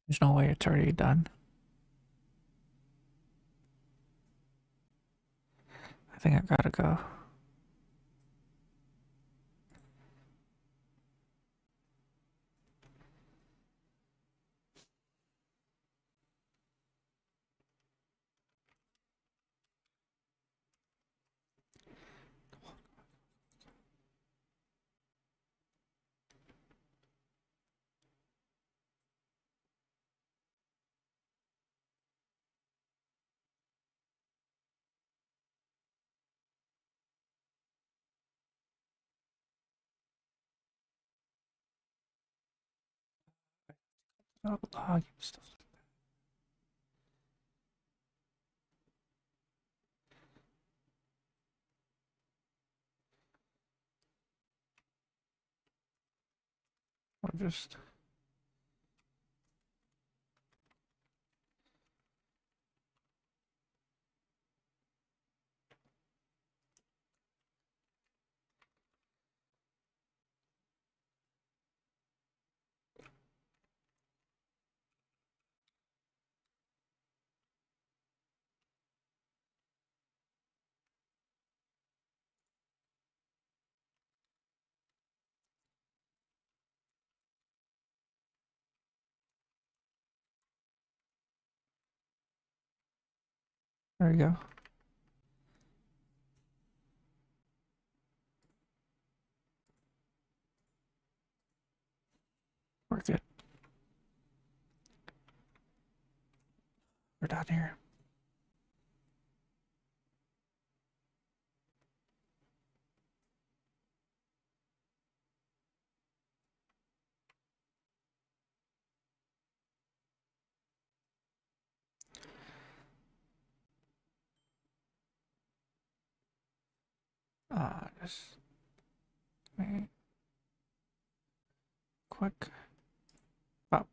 There's no way it's already done. I think I gotta go. Oh, log stuff. Or just there we go. We're good. We're down here. Just me quick. Pop.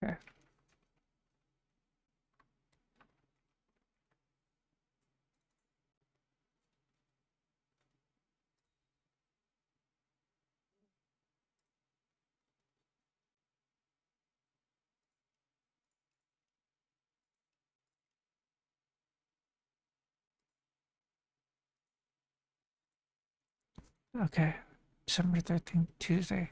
Okay. Okay. December 13th, Tuesday.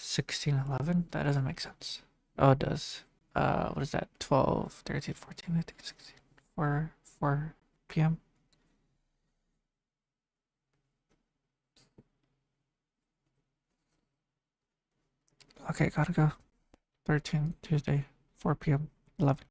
1611? That doesn't make sense. Oh, it does. What is that? 12, 13, 14, 15, 16. 4 p.m. Okay, gotta go. 13, Tuesday, 4 p.m. 11.